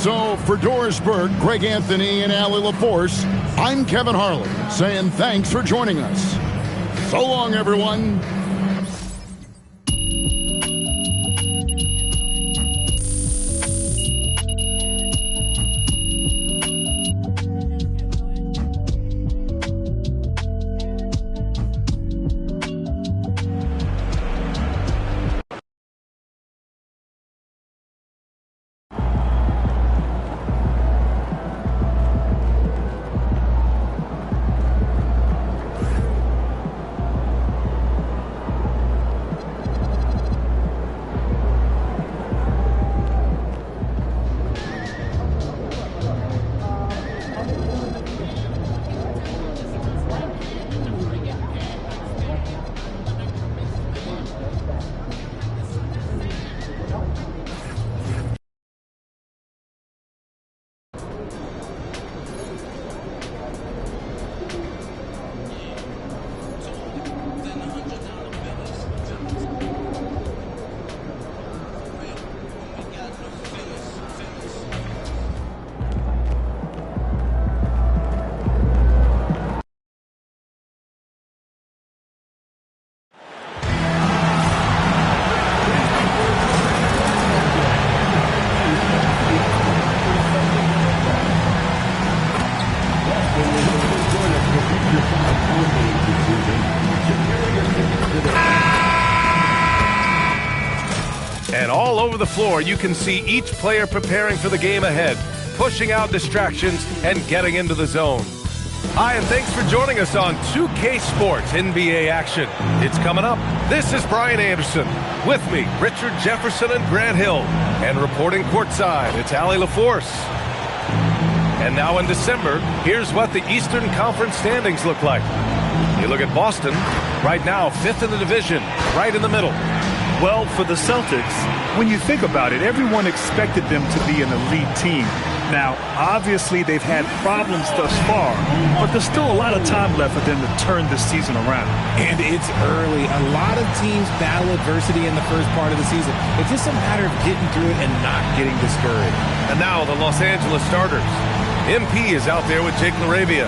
So, for Doris Burke, Greg Anthony, and Allie LaForce, I'm Kevin Harlan, saying thanks for joining us. So long, everyone. And all over the floor, you can see each player preparing for the game ahead, pushing out distractions and getting into the zone. Hi, and thanks for joining us on 2K Sports NBA action. It's coming up. This is Brian Anderson. With me, Richard Jefferson and Grant Hill. And reporting courtside, it's Allie LaForce. And now in December, here's what the Eastern Conference standings look like. You look at Boston, right now, 5th in the division, right in the middle. Well, for the Celtics, when you think about it, everyone expected them to be an elite team. Now, obviously, they've had problems thus far, but there's still a lot of time left for them to turn this season around. And it's early. A lot of teams battle adversity in the first part of the season. It's just a matter of getting through it and not getting discouraged. And now the Los Angeles starters. MP is out there with Jake LaRavia.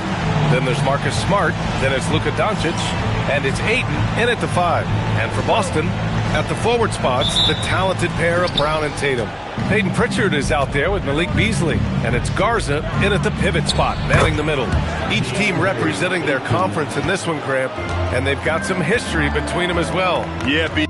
Then there's Marcus Smart. Then it's Luka Doncic. And it's Ayton in at the 5. And for Boston, at the forward spots, the talented pair of Brown and Tatum. Peyton Pritchard is out there with Malik Beasley. And it's Garza in at the pivot spot, manning the middle. Each team representing their conference in this one, Grant. And they've got some history between them as well. Yeah,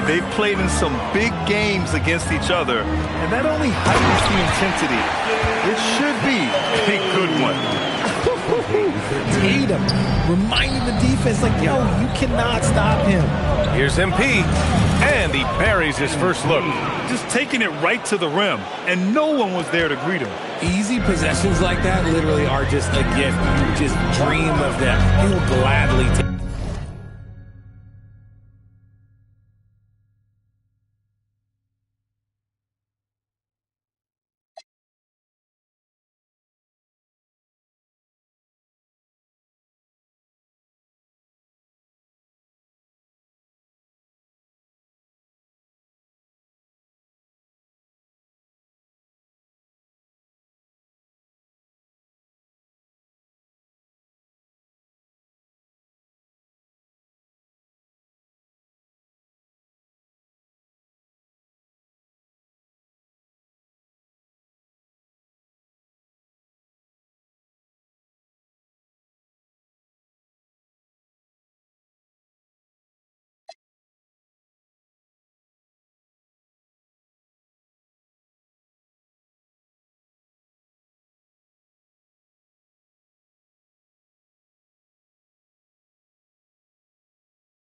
they've played in some big games against each other, and that only heightens the intensity. It should be a good one. Tatum reminding the defense, like, yo, you cannot stop him. Here's MP, and he buries his first look. Just taking it right to the rim, and no one was there to greet him. Easy possessions like that literally are just a gift. You just dream of them. He'll gladly take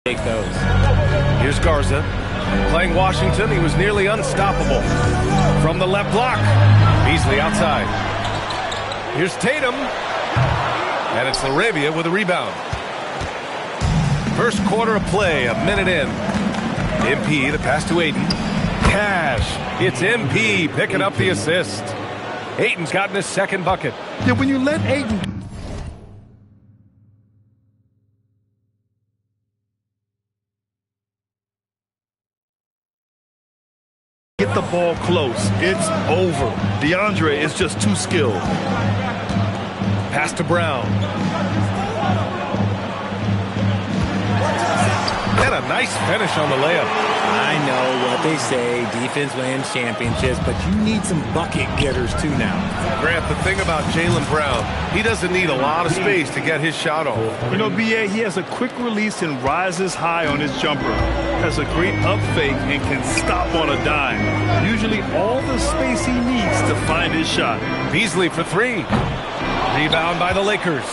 Take those. Here's Garza. Playing Washington, he was nearly unstoppable. From the left block, Beasley outside. Here's Tatum. And it's LaRavia with a rebound. First quarter of play, a minute in. MP, the pass to Ayton. Cash. It's MP picking up the assist. Ayton's gotten his second bucket. Yeah, when you let Ayton get the ball close, it's over. DeAndre is just too skilled. Pass to Brown. And a nice finish on the layup. I know what they say, defense wins championships, but you need some bucket getters too now. Grant, the thing about Jaylen Brown, he doesn't need a lot of space to get his shot off. You know, B.A., he has a quick release and rises high on his jumper. Has a great up fake and can stop on a dime. Usually all the space he needs to find his shot. Beasley for three. Rebound by the Lakers.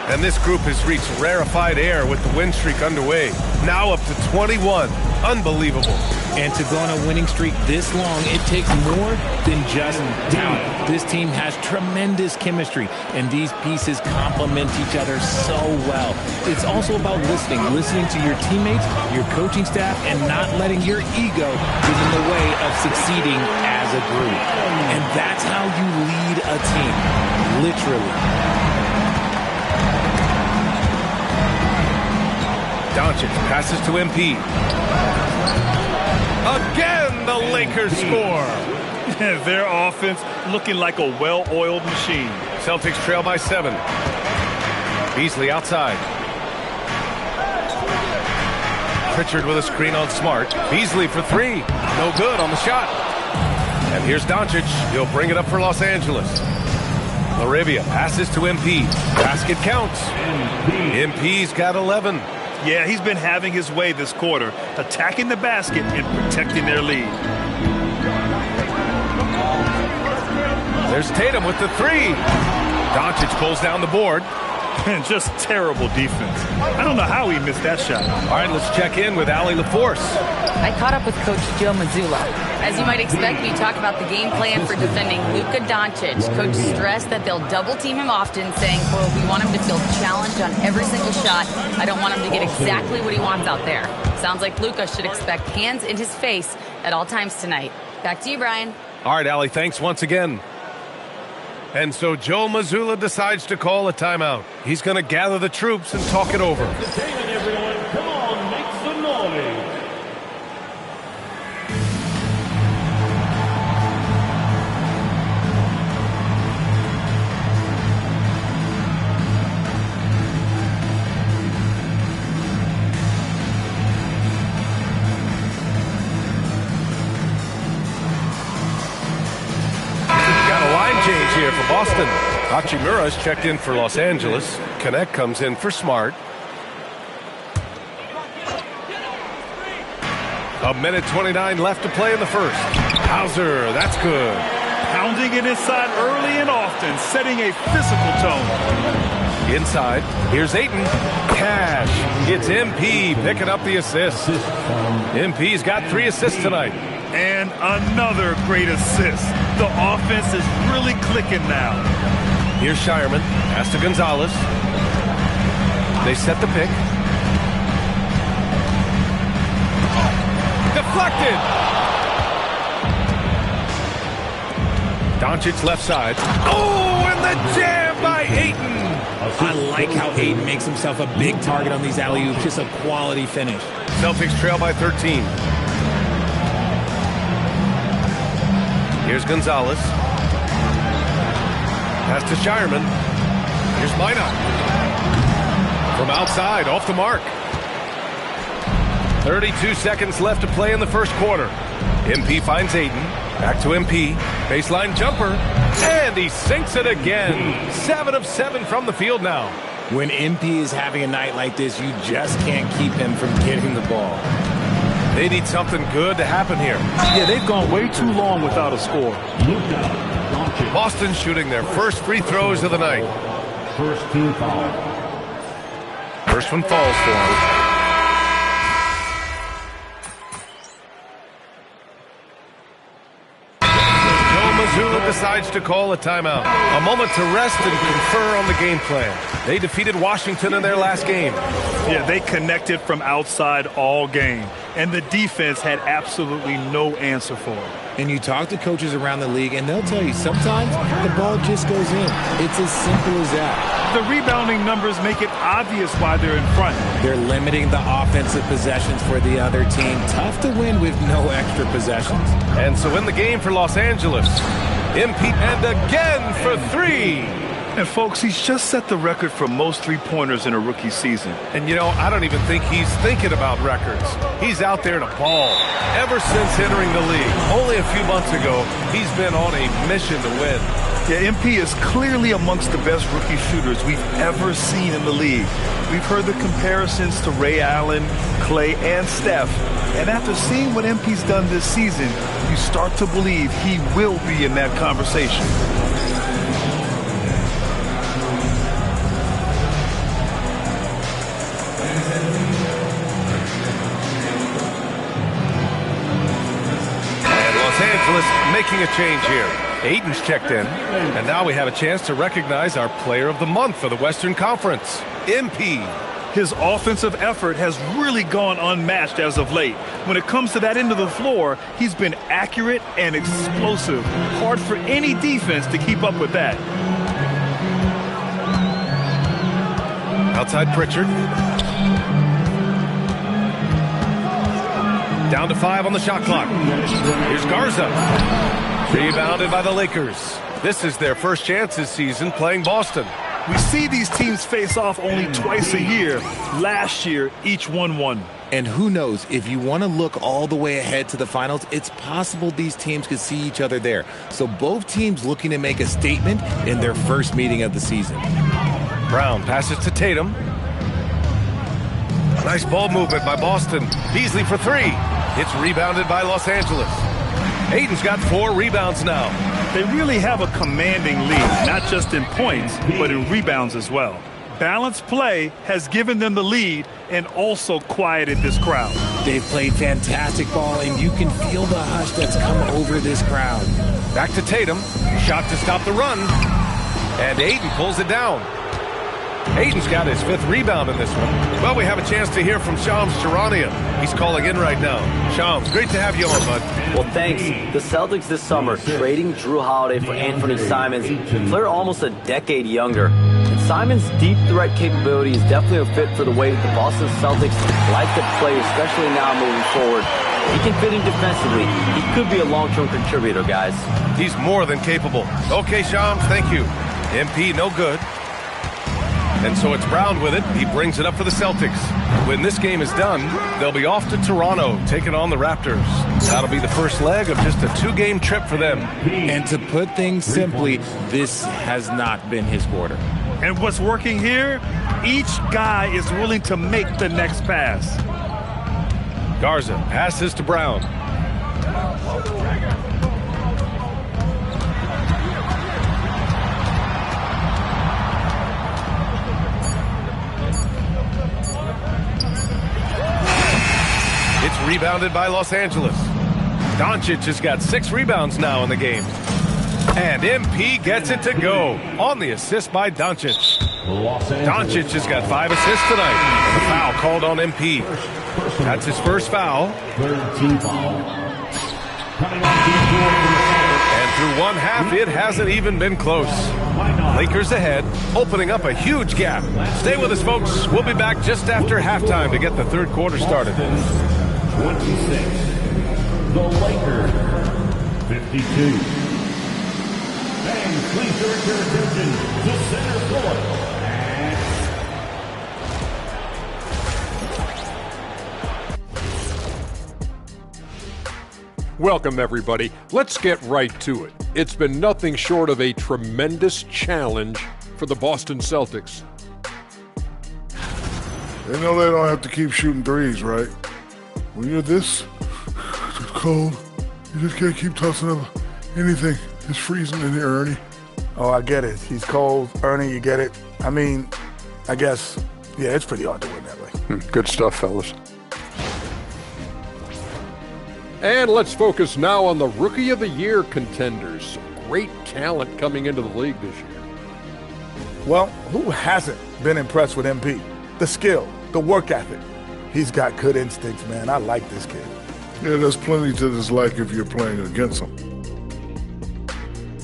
And this group has reached rarefied air with the win streak underway. Now up to 21. Unbelievable. And to go on a winning streak this long, it takes more than just talent. This team has tremendous chemistry, and these pieces complement each other so well. It's also about listening to your teammates, your coaching staff, and not letting your ego get in the way of succeeding as a group. And that's how you lead a team, literally. Doncic passes to MP. Again, the Lakers score. Their offense looking like a well-oiled machine. Celtics trail by 7. Beasley outside. Pritchard with a screen on Smart. Beasley for three. No good on the shot. And here's Doncic. He'll bring it up for Los Angeles. LaRavia passes to MP. Basket counts. MP's got 11. Yeah, he's been having his way this quarter, attacking the basket and protecting their lead. There's Tatum with the three. Doncic pulls down the board. And just terrible defense. I don't know how he missed that shot. All right, let's check in with Allie LaForce. I caught up with Coach Joe Mazzulla. As you might expect, we talk about the game plan for defending Luka Doncic. Coach stressed that they'll double-team him often, saying, quote, we want him to feel challenged on every single shot. I don't want him to get exactly what he wants out there. Sounds like Luka should expect hands in his face at all times tonight. Back to you, Brian. All right, Allie, thanks once again. And so Joe Mazzulla decides to call a timeout. He's going to gather the troops and talk it over. Entertainment, everyone. Come on, make some noise. Here for Boston. Hachimura's checked in for Los Angeles. Connect comes in for Smart. A minute 29 left to play in the first. Hauser, that's good. Pounding it inside early and often, setting a physical tone. Inside, here's Ayton. Cash. It's MP picking up the assist. MP's got 3 assists tonight. And another great assist. The offense is really clicking now. Here's Shireman. Pass to Gonzalez. They set the pick. Deflected. Doncic left side. Oh, and the jam by Ayton. I like how Ayton makes himself a big target on these alley-oops. Just a quality finish. Celtics trail by 13. Here's Gonzalez. Pass to Shireman. Here's Minot. From outside, off the mark. 32 seconds left to play in the first quarter. MP finds Ayton. Back to MP. Baseline jumper. And he sinks it again. 7 of 7 from the field now. When MP is having a night like this, you just can't keep him from getting the ball. They need something good to happen here. Yeah, they've gone way too long without a score. Boston shooting their first free throws of the night. First team foul. First one falls for him. decides to call a timeout. A moment to rest and confer on the game plan. They defeated Washington in their last game. Yeah, they connected from outside all game, and the defense had absolutely no answer for it. And you talk to coaches around the league, and they'll tell you sometimes the ball just goes in. It's as simple as that. The rebounding numbers make it obvious why they're in front. They're limiting the offensive possessions for the other team. Tough to win with no extra possessions. And so in the game for Los Angeles, MP and again for three. And folks, he's just set the record for most three-pointers in a rookie season. And you know, I don't even think he's thinking about records. He's out there to ball. Ever since entering the league, only a few months ago, he's been on a mission to win. Yeah, MP is clearly amongst the best rookie shooters we've ever seen in the league. We've heard the comparisons to Ray Allen, Clay, and Steph. And after seeing what MP's done this season, you start to believe he will be in that conversation. Making a change here. Ayton's checked in, and now we have a chance to recognize our Player of the Month for the Western Conference, MP. His offensive effort has really gone unmatched as of late. When it comes to that end of the floor, he's been accurate and explosive. Hard for any defense to keep up with that. Outside Pritchard. Down to 5 on the shot clock. Here's Garza. Rebounded by the Lakers. This is their first chance this season playing Boston. We see these teams face off only twice a year. Last year, each won. And who knows, if you want to look all the way ahead to the finals, it's possible these teams could see each other there. So both teams looking to make a statement in their first meeting of the season. Brown passes to Tatum. Nice ball movement by Boston. Beasley for 3. It's rebounded by Los Angeles. Ayton's got 4 rebounds now. They really have a commanding lead, not just in points, but in rebounds as well. Balanced play has given them the lead and also quieted this crowd. They've played fantastic ball, and you can feel the hush that's come over this crowd. Back to Tatum. Shot to stop the run. And Ayton pulls it down. Ayton's got his 5th rebound in this one. Well, we have a chance to hear from Shams Charania. He's calling in right now. Shams, great to have you on, bud. Well, thanks. The Celtics this summer trading Drew Holiday for Anthony Simons, a player almost a decade younger. And Simons' deep threat capability is definitely a fit for the way the Boston Celtics like to play, especially now moving forward. He can fit in defensively. He could be a long-term contributor, guys. He's more than capable. Okay, Shams, thank you. MP, no good. And so it's Brown with it. He brings it up for the Celtics. When this game is done, they'll be off to Toronto, taking on the Raptors. That'll be the first leg of just a 2-game trip for them. And to put things simply, this has not been his quarter. And what's working here? Each guy is willing to make the next pass. Garza passes to Brown. It's rebounded by Los Angeles. Doncic has got 6 rebounds now in the game. And MP gets it to go on the assist by Doncic. Doncic has got 5 assists tonight. And the foul called on MP. That's his first foul. And through one half, it hasn't even been close. Lakers ahead, opening up a huge gap. Stay with us, folks. We'll be back just after halftime to get the third quarter started. 26. The Lakers, 52. Fans, please direct your attention to center court. Welcome, everybody. Let's get right to it. It's been nothing short of a tremendous challenge for the Boston Celtics. They know they don't have to keep shooting threes, right? When you're this cold, you just can't keep tossing up anything. It's freezing in here, Ernie. Oh, I get it. He's cold. Ernie, you get it. I mean, I guess, yeah, it's pretty hard to win that way. Good stuff, fellas. And let's focus now on the Rookie of the Year contenders. Great talent coming into the league this year. Well, who hasn't been impressed with MP? The skill, the work ethic. He's got good instincts, man. I like this kid. Yeah, there's plenty to dislike if you're playing against him.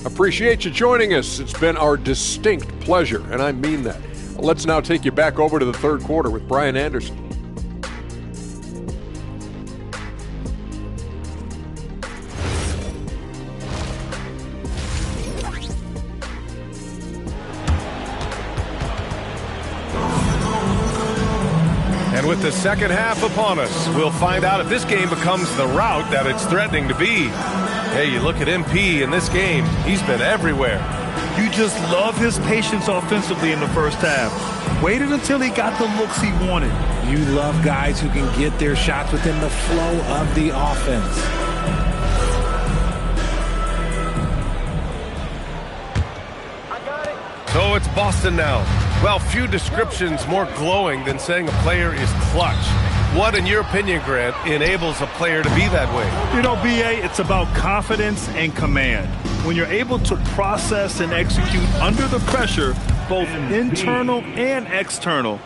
Appreciate you joining us. It's been our distinct pleasure, and I mean that. Let's now take you back over to the third quarter with Brian Anderson. And with the second half upon us, we'll find out if this game becomes the rout that it's threatening to be. Hey, you look at MP in this game, he's been everywhere. You just love his patience offensively in the first half. Waited until he got the looks he wanted. You love guys who can get their shots within the flow of the offense. So it's Boston now. Well, few descriptions more glowing than saying a player is clutch. What, in your opinion, Grant, enables a player to be that way? You know, B.A., it's about confidence and command. When you're able to process and execute under the pressure, both internal and external,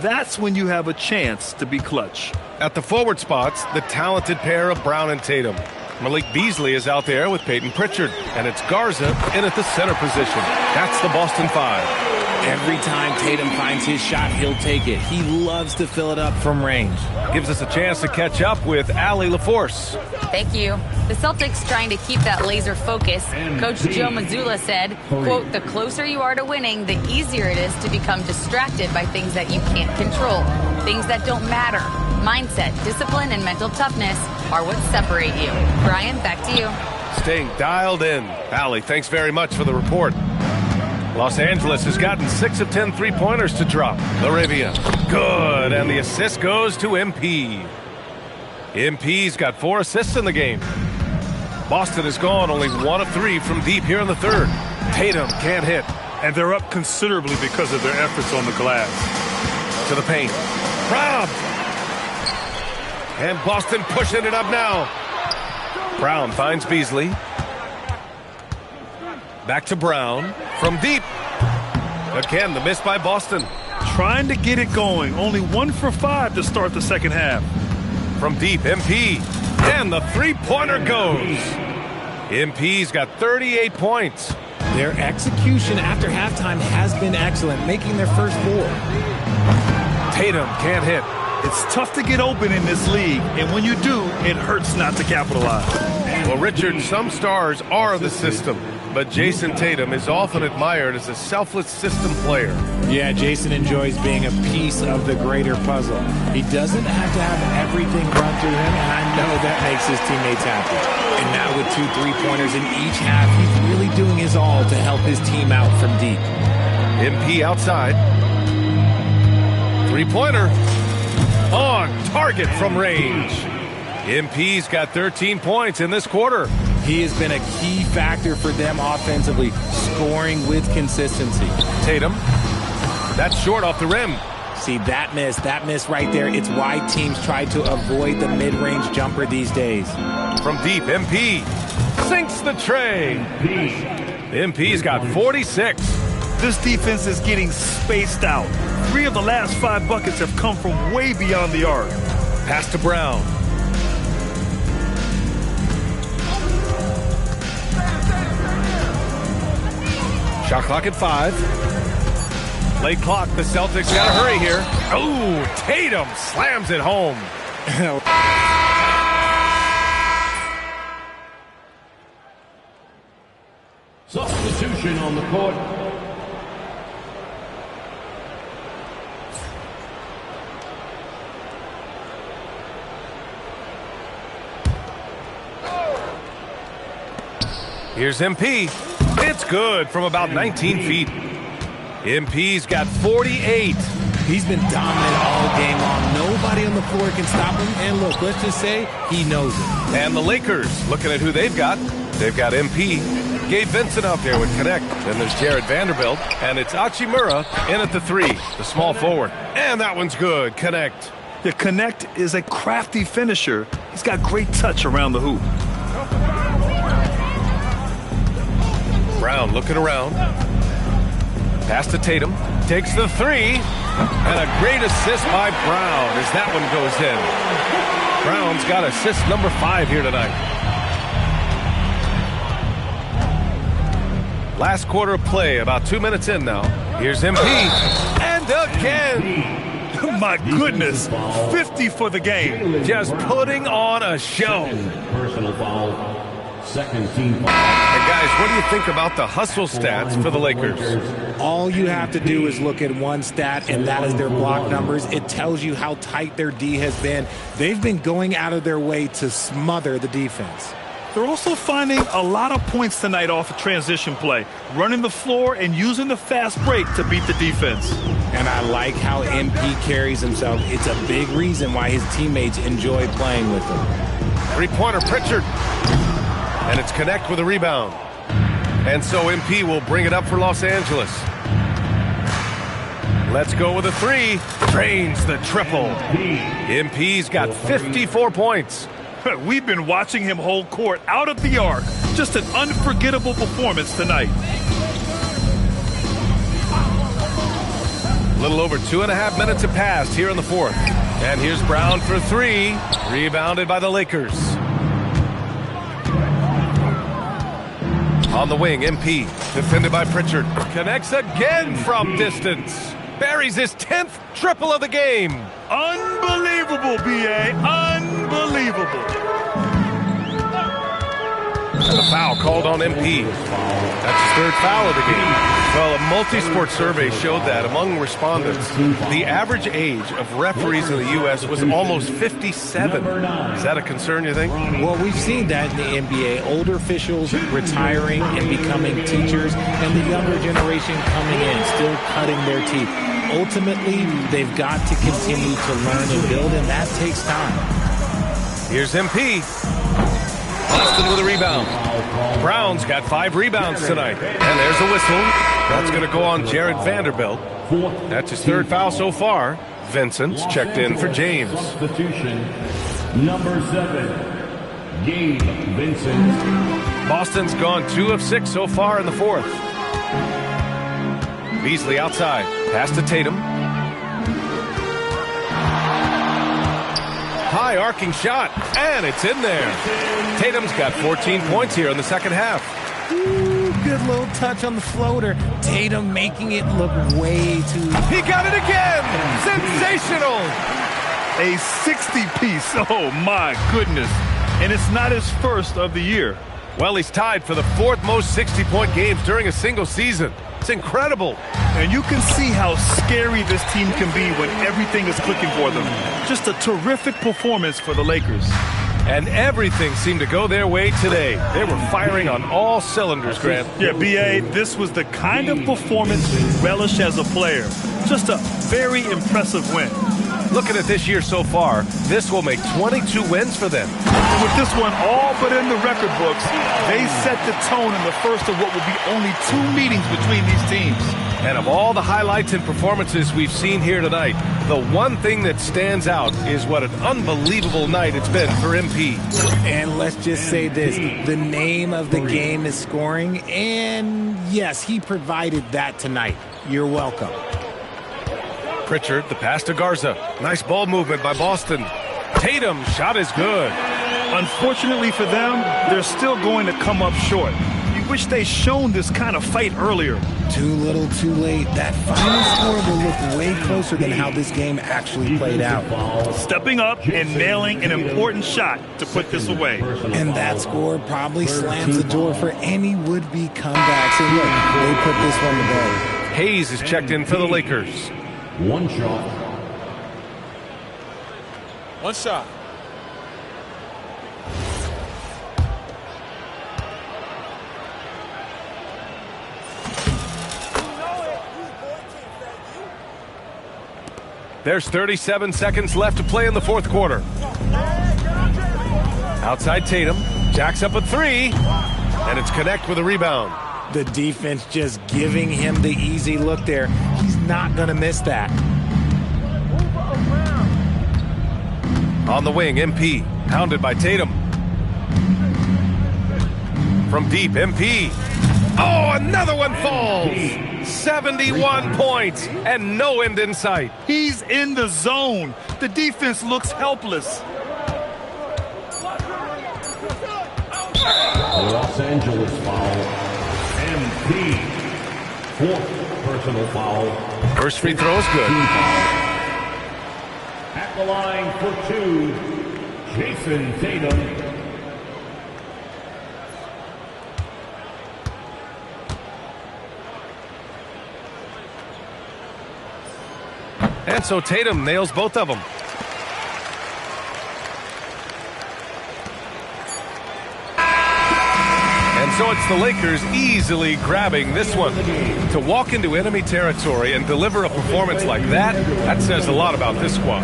that's when you have a chance to be clutch. At the forward spots, the talented pair of Brown and Tatum. Malik Beasley is out there with Peyton Pritchard, and it's Garza in at the center position. That's the Boston Five. Every time Tatum finds his shot, he'll take it. He loves to fill it up from range. Gives us a chance to catch up with Allie LaForce. Thank you. The Celtics trying to keep that laser focus. Coach Joe Mazzulla said, quote, the closer you are to winning, the easier it is to become distracted by things that you can't control, things that don't matter. Mindset, discipline, and mental toughness are what separate you. Brian, back to you. Staying dialed in. Allie, thanks very much for the report. Los Angeles has gotten 6 of 10 three-pointers to drop. LaRavia, good, and the assist goes to MP. MP's got 4 assists in the game. Boston has gone only 1 of 3 from deep here in the third. Tatum can't hit. And they're up considerably because of their efforts on the glass. To the paint. Brown! And Boston pushing it up now. Brown finds Beasley. Back to Brown. From deep. Again, the miss by Boston. Trying to get it going. Only 1 for 5 to start the second half. From deep, MP. And the three-pointer goes. MP's got 38 points. Their execution after halftime has been excellent, making their first 4. Tatum can't hit. It's tough to get open in this league, and when you do, it hurts not to capitalize. Well, Richard, some stars are the system, but Jason Tatum is often admired as a selfless system player. Yeah, Jason enjoys being a piece of the greater puzzle. He doesn't have to have everything run through him, and I know that makes his teammates happy. And now with 2 three-pointers in each half, he's really doing his all to help his team out from deep. MP outside. Three-pointer. On target from range. MP's got 13 points in this quarter. He has been a key factor for them offensively, scoring with consistency. Tatum. That's short off the rim. See, that miss right there, it's why teams try to avoid the mid-range jumper these days. From deep, MP sinks the tray. MP's got 46. This defense is getting spaced out. 3 of the last 5 buckets have come from way beyond the arc. Pass to Brown. Shot clock at 5. Late clock, the Celtics got to hurry here. Oh, Tatum slams it home. Substitution on the court. Here's MP. It's good from about 19 feet. MP's got 48. He's been dominant all game long. Nobody on the floor can stop him. And look, let's just say he knows it. And the Lakers, looking at who they've got MP. Gabe Vincent out there with Connect. Then there's Jared Vanderbilt. And it's Hachimura in at the 3, the small forward. And that one's good. Connect. The Connect is a crafty finisher. He's got great touch around the hoop. Brown looking around. Pass to Tatum. Takes the three. And a great assist by Brown as that one goes in. Brown's got assist number 5 here tonight. Last quarter of play, about 2 minutes in now. Here's MP. And again. My goodness. 50 for the game. Just putting on a show. Personal foul. Second team foul. And guys, what do you think about the hustle stats for the Lakers? All you have to do is look at one stat, and that is their block numbers. It tells you how tight their D has been. They've been going out of their way to smother the defense. They're also finding a lot of points tonight off of transition play, running the floor and using the fast break to beat the defense. And I like how MP carries himself. It's a big reason why his teammates enjoy playing with him. Three-pointer, Pritchard. And it's Connect with a rebound. And so MP will bring it up for Los Angeles. Let's go with a three. Drains the triple. MP's got 54 points. We've been watching him hold court out of the arc. Just an unforgettable performance tonight. A little over 2.5 minutes have passed here in the fourth. And here's Brown for three. Rebounded by the Lakers. On the wing, MP. Defended by Pritchard. Connects again from distance. Buries his 10th triple of the game. Unbelievable, B.A. Unbelievable. And a foul called on MP. That's his 3rd foul of the game. Well, a multi-sport survey showed that among respondents, the average age of referees in the U.S. was almost 57. Is that a concern, you think? Well, we've seen that in the NBA. Older officials retiring and becoming teachers, and the younger generation coming in, still cutting their teeth. Ultimately, they've got to continue to learn and build, and that takes time. Here's MP. Boston with a rebound. Brown's got 5 rebounds tonight. And there's a whistle. That's going to go on Jared Vanderbilt. That's his 3rd foul so far. Vincent's checked in for James. Substitution number 7, Gabe Vincent. Boston's gone 2 of 6 so far in the fourth. Beasley outside. Pass to Tatum. High arcing shot, and it's in there. Tatum's got 14 points here in the second half. Ooh, good little touch on the floater. Tatum making it look way too... He got it again! Sensational! A 60-piece, oh my goodness. And it's not his first of the year. Well, he's tied for the 4th most 60-point games during a single season. It's incredible. And you can see how scary this team can be when everything is clicking for them. Just a terrific performance for the Lakers. And everything seemed to go their way today. They were firing on all cylinders, Grant. Yeah, B.A., this was the kind of performance we relish as a player. Just a very impressive win. Looking at this year so far, this will make 22 wins for them. And with this one all but in the record books, they set the tone in the first of what will be only 2 meetings between these teams. And of all the highlights and performances we've seen here tonight, the one thing that stands out is what an unbelievable night it's been for MP. And let's just say this, the name of the game is scoring, and yes, he provided that tonight. You're welcome. Pritchard, the pass to Garza. Nice ball movement by Boston. Tatum, shot is good. Unfortunately for them, they're still going to come up short. You wish they'd shown this kind of fight earlier. Too little, too late. That final score will look way closer than how this game actually played out. Stepping up and nailing an important shot to put this away. And that score probably slams the door for any would-be comebacks. And look, they put this one to bed. Hayes is checked in for the Lakers. 1 shot. 1 shot. There's 37 seconds left to play in the fourth quarter. Outside Tatum. Jacks up a 3. And it's Connect with a rebound. The defense just giving him the easy look there. He's not going to miss that. On the wing, MP. Pounded by Tatum. From deep, MP. Oh, another one falls. 71 points and no end in sight. He's in the zone. The defense looks helpless. Los Angeles foul. MP. 4th personal foul. First free throw is good. At the line for 2, Jason Tatum. And so Tatum nails both of them. And so it's the Lakers easily grabbing this one. To walk into enemy territory and deliver a performance like that, that says a lot about this squad.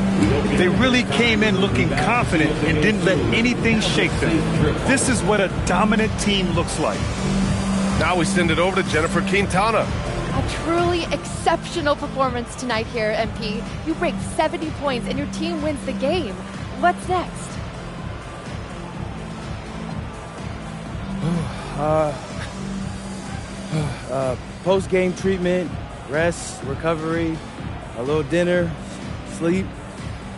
They really came in looking confident and didn't let anything shake them. This is what a dominant team looks like. Now we send it over to Jennifer Quintana. A truly exceptional performance tonight here, MP. You break 70 points and your team wins the game. What's next? Post-game treatment, rest, recovery, a little dinner, sleep.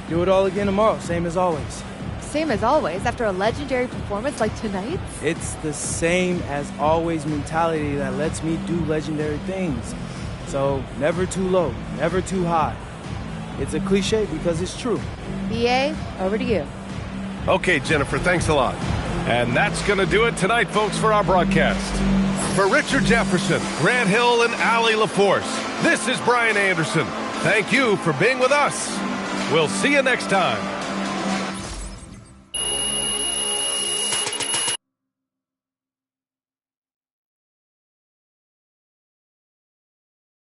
Do it all again tomorrow, same as always. Same as always, after a legendary performance like tonight's? It's the same as always mentality that lets me do legendary things. So never too low, never too high. It's a cliche because it's true. BA, over to you. Okay, Jennifer, thanks a lot. And that's going to do it tonight, folks, for our broadcast. For Richard Jefferson, Grant Hill, and Allie LaForce, this is Brian Anderson. Thank you for being with us. We'll see you next time.